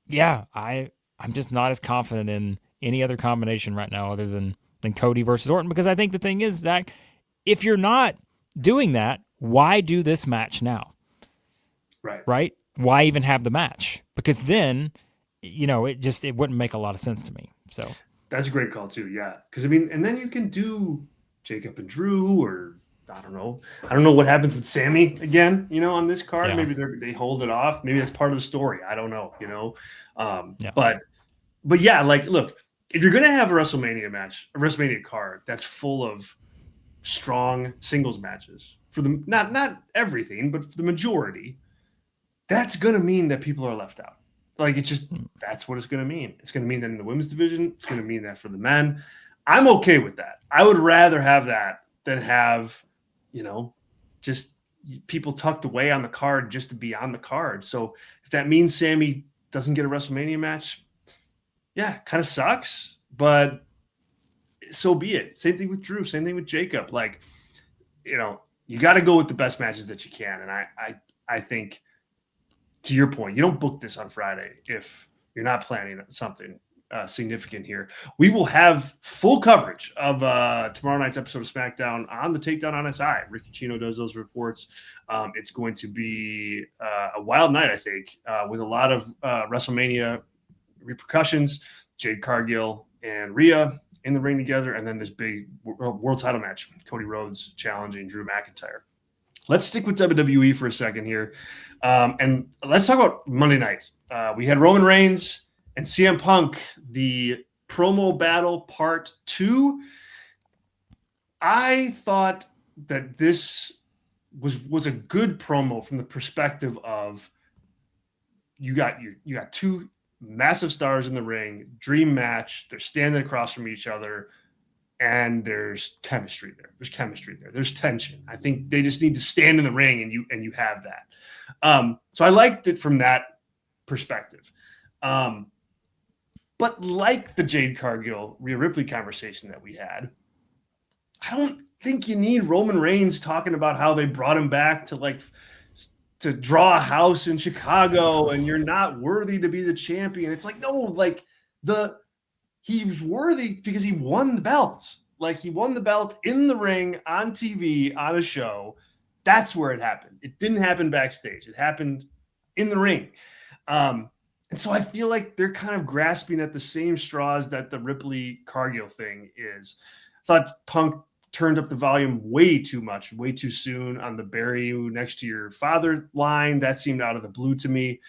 yeah, I'm just not as confident in any other combination right now other than Cody versus Orton, because I think the thing is, Zach, if you're not doing that, why do this match now? Right. Right? Why even have the match? Because then, it wouldn't make a lot of sense to me. So that's a great call too. Yeah. Because I mean, and then you can do Jacob and Drew, or I don't know what happens with Sammy again, on this card. Yeah. Maybe they hold it off. Maybe that's part of the story. I don't know, Yeah. But yeah, like, look, if you're going to have a WrestleMania card that's full of strong singles matches for the, not everything, but for the majority, that's going to mean that people are left out. Like, it's just, that's what it's going to mean. It's going to mean that in the women's division, it's going to mean that for the men. I'm okay with that. I would rather have that than have, just people tucked away on the card just to be on the card. So if that means Sammy doesn't get a WrestleMania match, yeah, kind of sucks, but so be it. Same thing with Drew. Same thing with Jacob. Like, you got to go with the best matches that you can. And I think, to your point, you don't book this on Friday if you're not planning something significant here. We will have full coverage of tomorrow night's episode of SmackDown on the Takedown on SI. Ricky Chino does those reports. It's going to be a wild night, I think, with a lot of WrestleMania repercussions. Jade Cargill and Rhea in the ring together, and then this big world title match, Cody Rhodes challenging Drew McIntyre. Let's stick with WWE for a second here, and let's talk about Monday night. We had Roman Reigns and CM Punk, the promo battle part 2. I thought that this was a good promo from the perspective of you got two massive stars in the ring, dream match. They're standing across from each other, and there's chemistry there. There's tension. I think they just need to stand in the ring, and you have that. So I liked it from that perspective. But like the Jade Cargill, Rhea Ripley conversation that we had, I don't think you need Roman Reigns talking about how they brought him back to draw a house in Chicago and you're not worthy to be the champion. It's like, no, like he's worthy because he won the belt. Like, he won the belt in the ring, on TV, on a show. That's where it happened. It didn't happen backstage. It happened in the ring. And so I feel like they're kind of grasping at the same straws that the Ripley Cargill thing is. I thought Punk turned up the volume way too much, way too soon on the bury you next to your father line. That seemed out of the blue to me.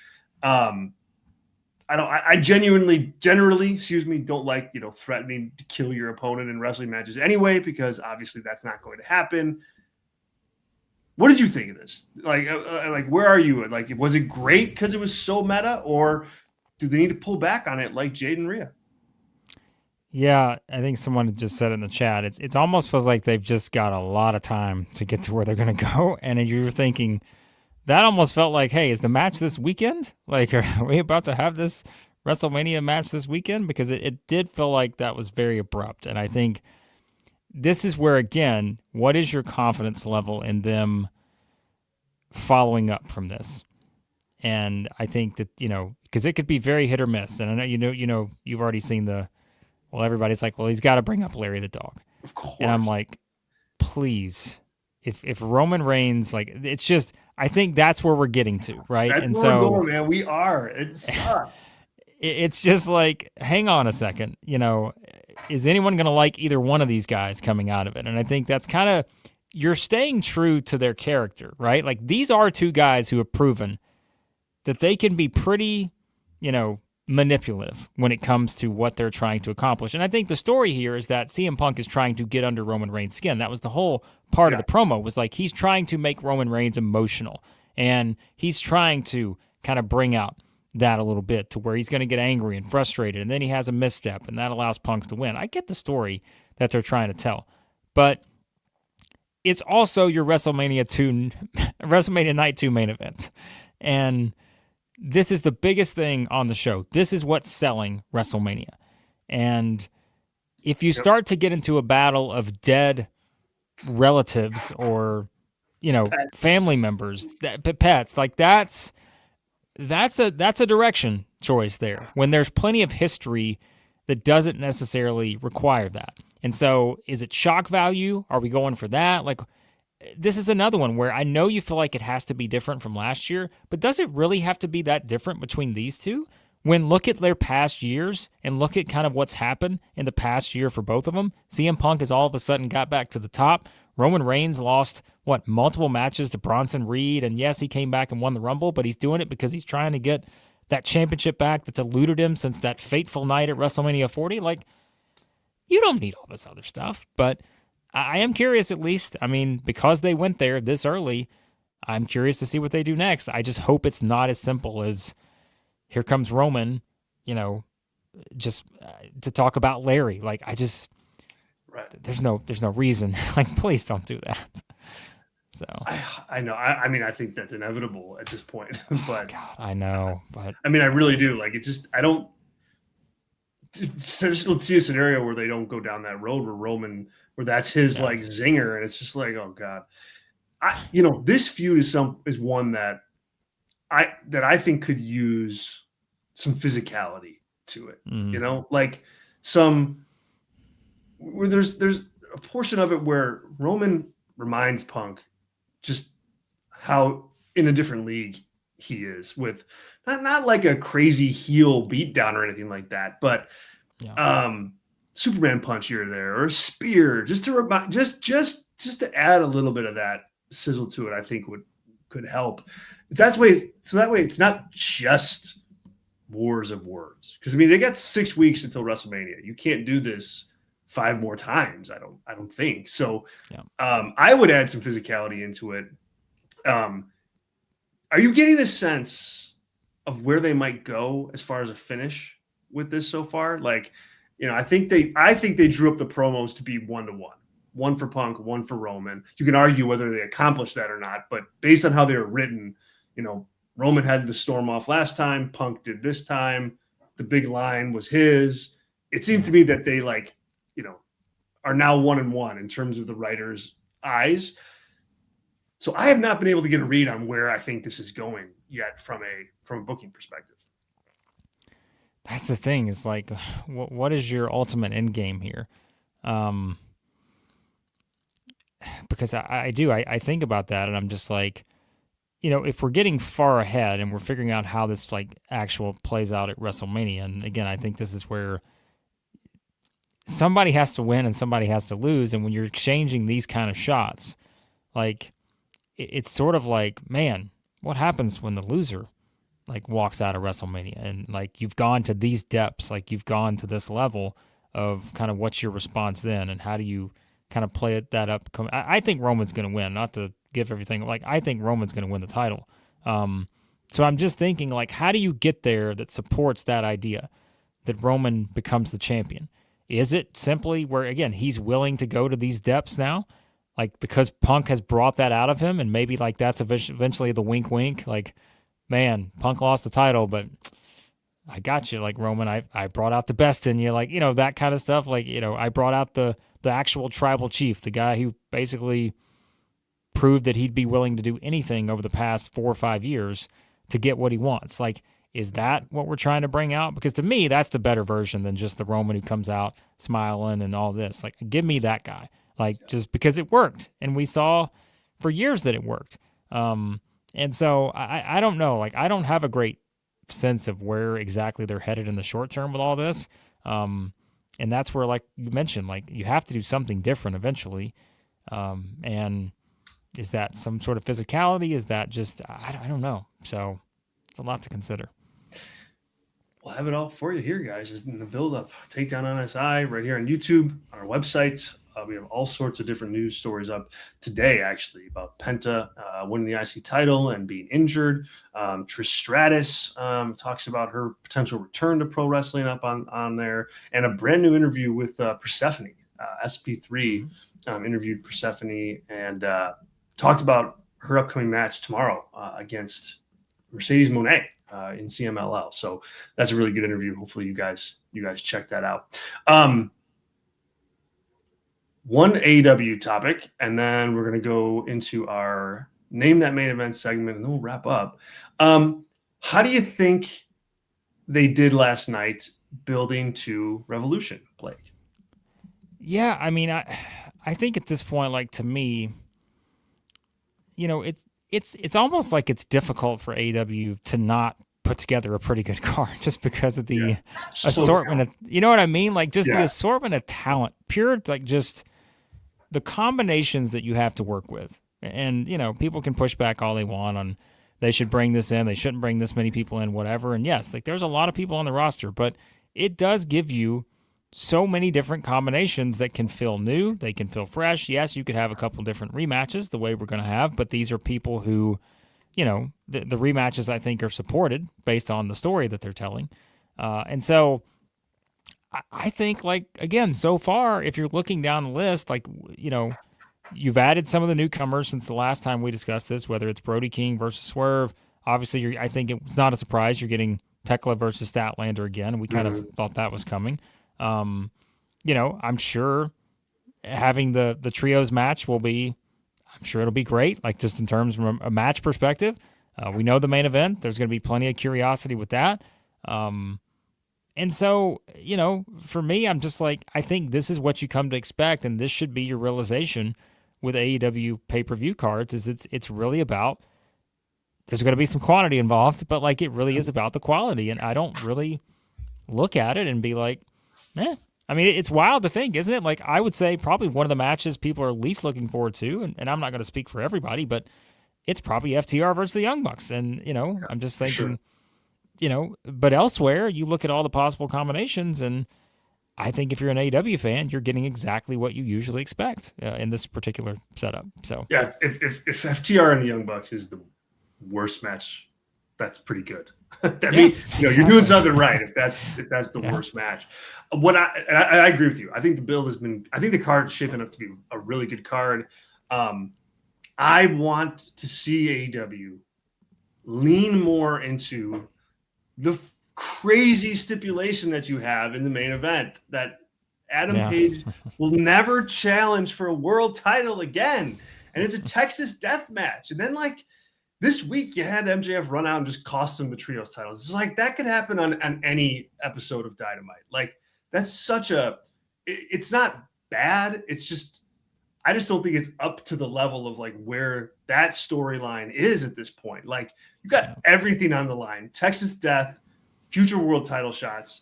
I generally, don't like, threatening to kill your opponent in wrestling matches anyway, because obviously that's not going to happen. What did you think of this? Like, where are you? Like, was it great because it was so meta, or do they need to pull back on it like Jade and Rhea? Yeah, I think someone just said in the chat, it's almost feels like they've just got a lot of time to get to where they're going to go. And you're thinking, that almost felt like, hey, is the match this weekend? Like, are we about to have this WrestleMania match this weekend? Because it did feel like that was very abrupt. And I think this is where, again, what is your confidence level in them following up from this? And I think that, because it could be very hit or miss. And I know, you've already seen everybody's like, well, he's got to bring up Larry the Dog. Of course. And I'm like, please if Roman Reigns, like, it's just, I think that's where we're getting to, right? That's And where we're so going, man. We are. It sucks. it's just like, hang on a second, is anyone going to like either one of these guys coming out of it? And I think that's kind of, you're staying true to their character, right? Like, these are two guys who have proven that they can be pretty, manipulative when it comes to what they're trying to accomplish. And I think the story here is that CM Punk is trying to get under Roman Reigns' skin. That was the whole part of the promo, was like, he's trying to make Roman Reigns emotional. And he's trying to kind of bring out that a little bit to where he's going to get angry and frustrated. And then he has a misstep, and that allows Punk to win. I get the story that they're trying to tell. But it's also your WrestleMania Night 2 main event. And this is the biggest thing on the show. This is what's selling WrestleMania. And if you start to get into a battle of dead relatives or, Pets. family members, pets, like that's a direction choice there, when there's plenty of history that doesn't necessarily require that. And so, is it shock value? Are we going for that? Like, this is another one where I know you feel like it has to be different from last year, but does it really have to be that different between these two? When look at their past years and look at kind of what's happened in the past year for both of them, CM Punk has all of a sudden got back to the top. Roman Reigns lost, multiple matches to Bronson Reed, and yes, he came back and won the Rumble, but he's doing it because he's trying to get that championship back that's eluded him since that fateful night at WrestleMania 40. Like, you don't need all this other stuff, but I am curious, at least. I mean, because they went there this early, I'm curious to see what they do next. I just hope it's not as simple as, here comes Roman, just to talk about Larry. Like, there's no reason. Like, please don't do that. So I know. I mean, I think that's inevitable at this point. But God, I know. But I mean, I really do. Like, it just, I just don't see a scenario where they don't go down that road where that's his like zinger, and it's just like, oh God. This feud is one that I think could use some physicality to it. Like where there's a portion of it where Roman reminds Punk just how in a different league he is, with not like a crazy heel beatdown or anything like that, but Superman punch here or there, or a spear, just to remind, just to add a little bit of that sizzle to it, I think could help. That way it's not just wars of words. Because I mean, they got 6 weeks until WrestleMania. You can't do this 5 more times. I don't think so. I would add some physicality into it. Are you getting a sense of where they might go as far as a finish with this so far? Like, I think they drew up the promos to be 1-1, one for Punk, one for Roman. You can argue whether they accomplished that or not, but based on how they were written, Roman had the storm off last time, Punk did this time. The big line was his. It seemed to me that they are now 1-1 in terms of the writers' eyes. So I have not been able to get a read on where I think this is going yet from a booking perspective. That's the thing, is like, what is your ultimate end game here? Because I think about that, and I'm just like, if we're getting far ahead and we're figuring out how this like actual plays out at WrestleMania, and again, I think this is where somebody has to win and somebody has to lose, and when you're exchanging these kind of shots, like, it's sort of like, man, what happens when the loser like walks out of WrestleMania, and like, you've gone to these depths, like you've gone to this level of kind of what's your response then, and how do you kind of play that up? I think Roman's going to win, not to give everything, like, I think Roman's going to win the title. So I'm just thinking, like, how do you get there that supports that idea that Roman becomes the champion? Is it simply where, again, he's willing to go to these depths now? Like, because Punk has brought that out of him, and maybe like that's eventually the wink wink, like, man, Punk lost the title, but I got you, like, Roman, I brought out the best in you, like, that kind of stuff. Like, I brought out the actual tribal chief, the guy who basically proved that he'd be willing to do anything over the past 4 or 5 years to get what he wants. Like, is that what we're trying to bring out? Because to me, that's the better version than just the Roman who comes out smiling and all this. Like, give me that guy. Like, just because it worked. And we saw, for years that it worked. And so I don't know. Like, I don't have a great sense of where exactly they're headed in the short term with all this. And that's where, like you mentioned, like you have to do something different eventually. And is that some sort of physicality? Is that just, I don't know. So it's a lot to consider. We'll have it all for you here, guys, just in the build-up. Takedown on SI right here on YouTube, on our website. We have all sorts of different news stories up today, actually, about Penta winning the IC title and being injured. Trish Stratus talks about her potential return to pro wrestling up on there, and a brand new interview with Persephone. SP3 interviewed Persephone and talked about her upcoming match tomorrow against Mercedes Moné in CMLL. So that's a really good interview. Hopefully you guys check that out. One AEW topic, and then we're going to go into our Name That Main Event segment, and then we'll wrap up. How do you think they did last night building to Revolution, Blake? Yeah, I mean, I think at this point, like, to me, you know, it's almost like it's difficult for AEW to not put together a pretty good card just because of the assortment of, you know what I mean? Like, just the assortment of talent, pure, like, just the combinations that you have to work with. And, you know, people can push back all they want on they should bring this in, they shouldn't bring this many people in, whatever. And yes, like, there's a lot of people on the roster, but it does give you so many different combinations that can feel new, they can feel fresh. Yes, you could have a couple different rematches the way we're going to have, but these are people who, you know, the rematches, I think, are supported based on the story that they're telling. And so I think, like, again, so far, if you're looking down the list, like, you know, you've added some of the newcomers since the last time we discussed this, whether it's Brody King versus Swerve. Obviously, I think it's not a surprise you're getting Tekla versus Statlander again. We kind of thought that was coming. You know, I'm sure having the trios match will be, I'm sure it'll be great, like, just in terms from a match perspective. We know the main event. There's going to be plenty of curiosity with that. And so, you know, for me, I'm just like, I think this is what you come to expect, and this should be your realization with AEW pay-per-view cards, is it's really about, there's going to be some quantity involved, but, like, it really is about the quality, and I don't really look at it and be like, I mean, it's wild to think, isn't it? Like, I would say probably one of the matches people are least looking forward to, and I'm not going to speak for everybody, but it's probably FTR versus the Young Bucks. And, you know, I'm just thinking, you know, but elsewhere, you look at all the possible combinations, and I think if you're an AEW fan, you're getting exactly what you usually expect in this particular setup. So yeah, if FTR and the Young Bucks is the worst match, that's pretty good. That means, you know, you're doing something right if that's the worst match. What I agree with you. I think the build has been. I think the card is shaping up to be a really good card. I want to see AEW lean more into the crazy stipulation that you have in the main event that Adam Page will never challenge for a world title again, and it's a Texas death match. And then, like, this week, you had MJF run out and just cost him the trios titles. It's like that could happen on any episode of Dynamite. Like, that's such a – it's not bad. It's just – I just don't think it's up to the level of, like, where that storyline is at this point. Like, you got everything on the line. Texas Death, future world title shots.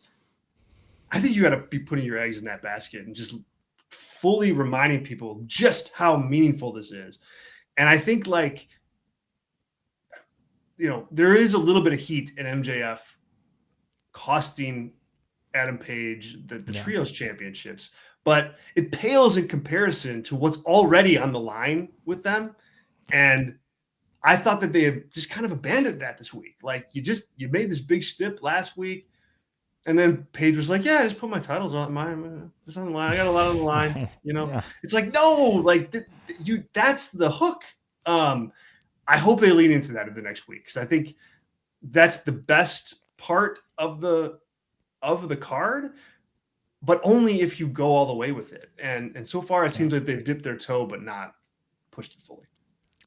I think you got to be putting your eggs in that basket and just fully reminding people just how meaningful this is. And I think, like – you know, there is a little bit of heat in MJF costing Adam Page the trios championships, but it pales in comparison to what's already on the line with them. And I thought that they had just kind of abandoned that this week. Like, you made this big stip last week, and then Page was like, "Yeah, I just put my titles on it's on the line. I got a lot on the line." You know, It's like, no, like that's the hook. I hope they lean into that in the next week, because I think that's the best part of the card, but only if you go all the way with it. And so far, it seems like they've dipped their toe, but not pushed it fully.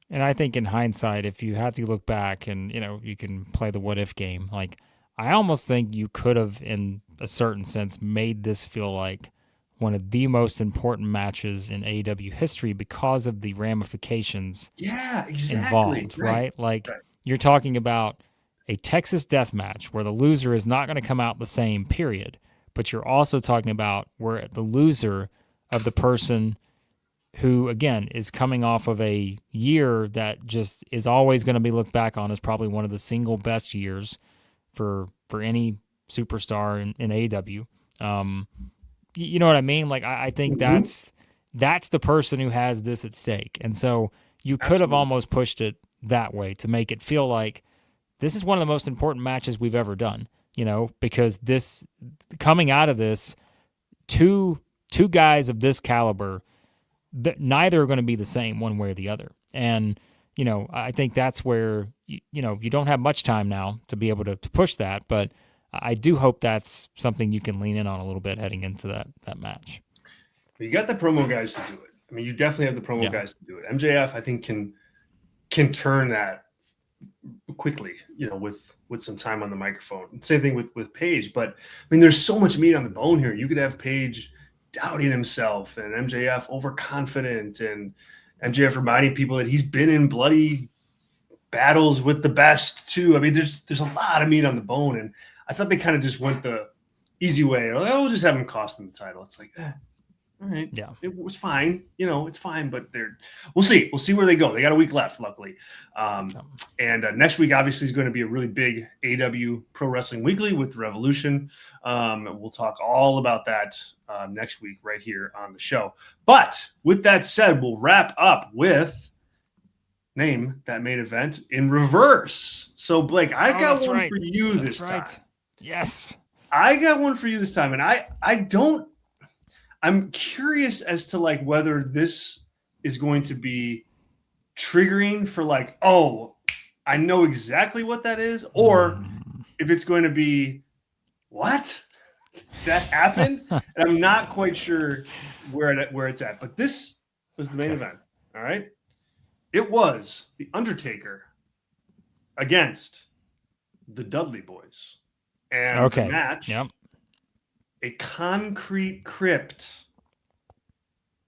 And I think in hindsight, if you have to look back and, you know, you can play the what if game, like, I almost think you could have, in a certain sense, made this feel like one of the most important matches in AEW history because of the ramifications Yeah, exactly. involved, Right. right? Like Right. you're talking about a Texas death match where the loser is not going to come out the same, period. But you're also talking about where the loser of the person who, again, is coming off of a year that just is always going to be looked back on as probably one of the single best years for any superstar in AEW. You know what I mean? Like I think Mhm. that's the person who has this at stake, and so you could have Absolutely. almost pushed it that way to make it feel like this is one of the most important matches we've ever done. You know, because this coming out of this, two guys of this caliber, neither are going to be the same one way or the other, and I think that's where you don't have much time now to be able to push that, but I do hope that's something you can lean in on a little bit heading into that match. You got the promo guys to do it. I mean, you definitely have the promo Yeah. guys to do it. MJF, I think, can turn that quickly, with some time on the microphone. Same thing with Paige. But I mean, there's so much meat on the bone here. You could have Paige doubting himself and MJF overconfident, and MJF reminding people that he's been in bloody battles with the best too. I mean, there's a lot of meat on the bone, and I thought they kind of just went the easy way. Oh, we'll just have him cost them the title. It's like, all right, Yeah, it was fine. It's fine, but we'll see. We'll see where they go. They got a week left, luckily. And next week, obviously, is going to be a really big AW Pro Wrestling Weekly with Revolution. We'll talk all about that next week right here on the show. But with that said, we'll wrap up with name that main event in reverse. So, Blake, I got one right. for you that's this right. time. Yes, I got one for you this time, and I'm curious as to like whether this is going to be triggering for like, oh, I know exactly what that is, or if it's going to be what that happened, and I'm not quite sure where it's at. But this was the main event. All right, it was the Undertaker against the Dudley Boys, and the match. Yep. A concrete crypt.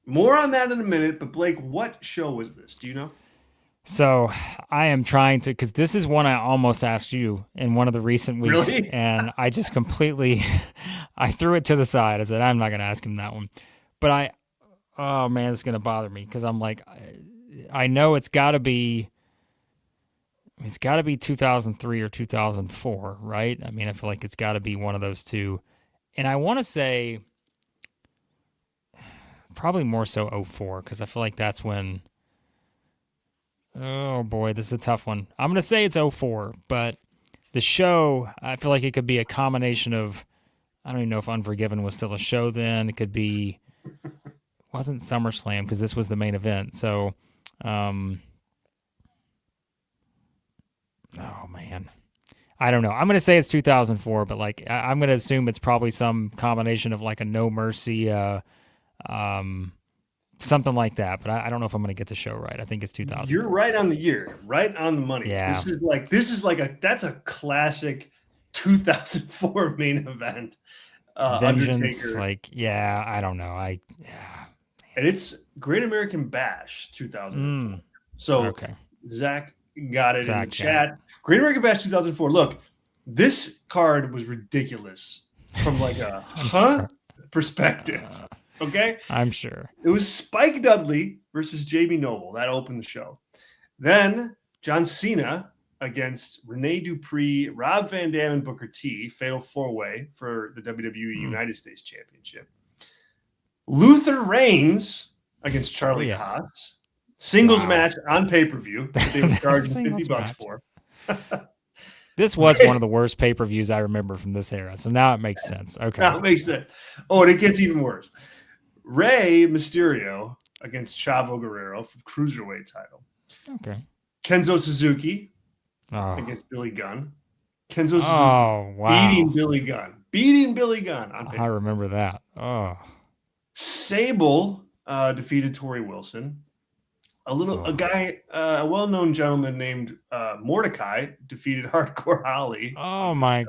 More on that in a minute, but Blake, what show was this? Do you know? So I am trying to, because this is one I almost asked you in one of the recent weeks, Really? and I just completely, I threw it to the side. I said, I'm not going to ask him that one. But oh man, it's going to bother me because I'm like, I know it's got to be 2003 or 2004, right? I mean, I feel like it's got to be one of those two. And I want to say probably more so 04 because I feel like that's when, oh boy, this is a tough one. I'm going to say it's 04, but the show, I feel like it could be a combination of, I don't even know if Unforgiven was still a show then. It could be, wasn't SummerSlam because this was the main event. So, oh man. I don't know. I'm going to say it's 2004, but like I'm going to assume it's probably some combination of like a No Mercy, something like that. But I don't know if I'm going to get the show right. I think it's 2000. You're right on the year, right on the money. Yeah. This is like that's a classic 2004 main event. Vengeance, Undertaker. like I don't know. And it's Great American Bash 2004. So okay. Zach got it in the chat. Great American Bash 2004. Look, this card was ridiculous from like a perspective. Okay? I'm sure. It was Spike Dudley versus JB Noble. That opened the show. Then John Cena against Rene Dupree, Rob Van Dam, and Booker T. Fatal 4-way for the WWE United States Championship. Luther Reigns against Charlie Haas. Singles match on pay-per-view that they were charging $50 for. This was one of the worst pay-per-views I remember from this era. So now it makes sense. Okay. Now it makes sense. Oh, and it gets even worse. Rey Mysterio against Chavo Guerrero for the Cruiserweight title. Okay. Kenzo Suzuki against Billy Gunn. Kenzo Suzuki beating Billy Gunn on pay-per-view. I remember that. Oh. Sable defeated Tori Wilson. A well-known gentleman named Mordecai defeated Hardcore Holly. Oh my!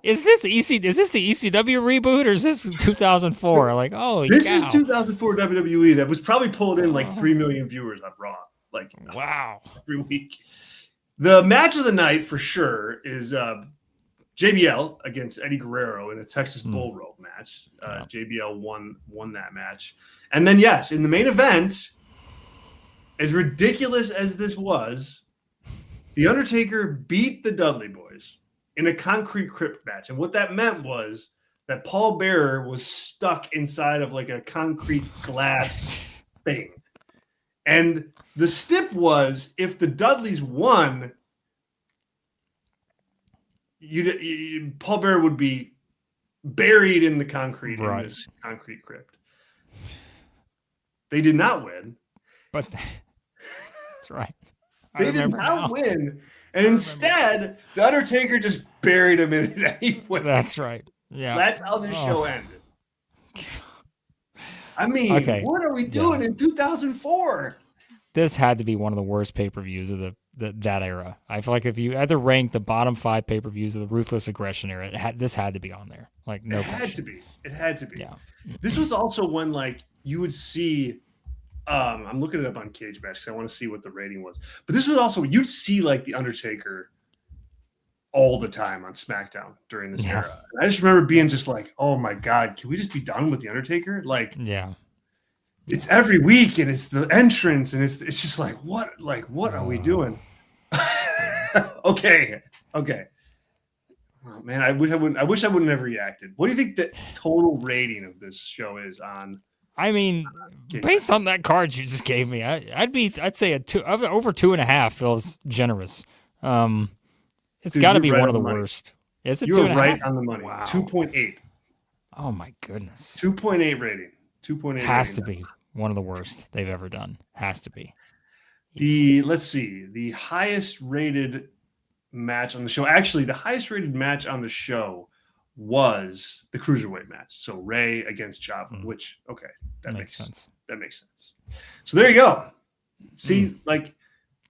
is this Is this the ECW reboot or is this 2004? Like, holy This cow. is 2004 WWE. That was probably pulled in like Oh. 3 million viewers on Raw, like Wow. every week. The match of the night for sure is JBL against Eddie Guerrero in a Texas Bull Rope match. JBL won that match. And then, yes, in the main event, as ridiculous as this was, The Undertaker beat the Dudley Boys in a concrete crypt match. And what that meant was that Paul Bearer was stuck inside of like a concrete glass thing. And the stip was if the Dudleys won, Paul Bearer would be buried in the concrete in this concrete crypt. They did not win. But that's right. They did not win. And instead, The Undertaker just buried him in it anyway. That's right. Yeah. That's how this show ended. I mean, what are we doing in 2004? This had to be one of the worst pay-per-views of that era. I feel like if you had to rank the bottom 5 pay-per-views of the Ruthless Aggression era, this had to be on there. Like, no question. It had to be. Yeah. This was also when, like, you would see, I'm looking it up on Cage Match because I want to see what the rating was. But this was also, you'd see, like, The Undertaker all the time on SmackDown during this era. And I just remember being just like, oh, my God, can we just be done with The Undertaker? Like, it's every week, and it's the entrance, and it's just like, what are we doing? Okay. Oh man, I wish I wouldn't have reacted. What do you think the total rating of this show is on? I mean, based on that card you just gave me, I'd say over 2.5 feels generous. It's got to be one of the worst. Is it 2.5? You were right on the money. Wow. 2.8. Oh my goodness. 2.8 rating. 2.8 has to be one of the worst they've ever done. Has to be. Let's see. The highest rated match on the show. Actually, the highest rated match on the show was the Cruiserweight match. So Rey against Java, which, okay, that makes sense. That makes sense. So there you go. See, like,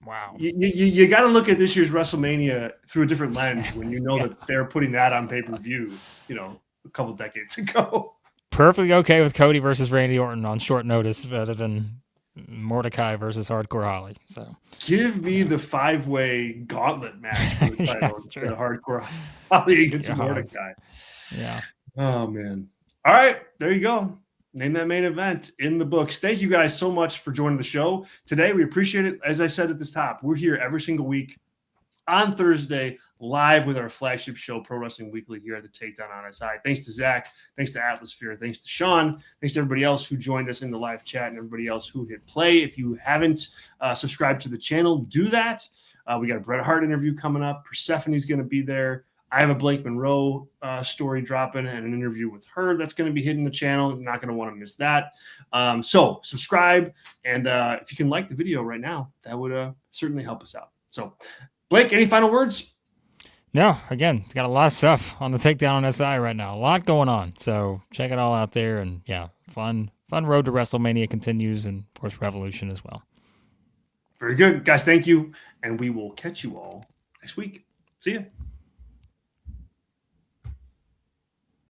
wow. You got to look at this year's WrestleMania through a different lens when you know that they're putting that on pay-per-view, a couple decades ago. Perfectly okay with Cody versus Randy Orton on short notice better than Mordecai versus Hardcore Holly. So give me the 5-way gauntlet match for the title. The Hardcore Holly against Mordecai. Yeah. Oh man. All right, there you go. Name that main event in the books. Thank you guys so much for joining the show today. We appreciate it. As I said at this top, we're here every single week on Thursday, live with our flagship show, Pro Wrestling Weekly, here at the Takedown on SI. Thanks to Zach. Thanks to Atmosphere. Thanks to Sean. Thanks to everybody else who joined us in the live chat and everybody else who hit play. If you haven't subscribed to the channel, do that. We got a Bret Hart interview coming up. Persephone's going to be there. I have a Blake Monroe story dropping and an interview with her that's going to be hitting the channel. You're not going to want to miss that. So subscribe. And if you can like the video right now, that would certainly help us out. So Blake, any final words? No, again, it's got a lot of stuff on the Takedown on SI right now. A lot going on. So check it all out there. And yeah, fun road to WrestleMania continues, and of course Revolution as well. Very good. Guys, thank you. And we will catch you all next week. See ya.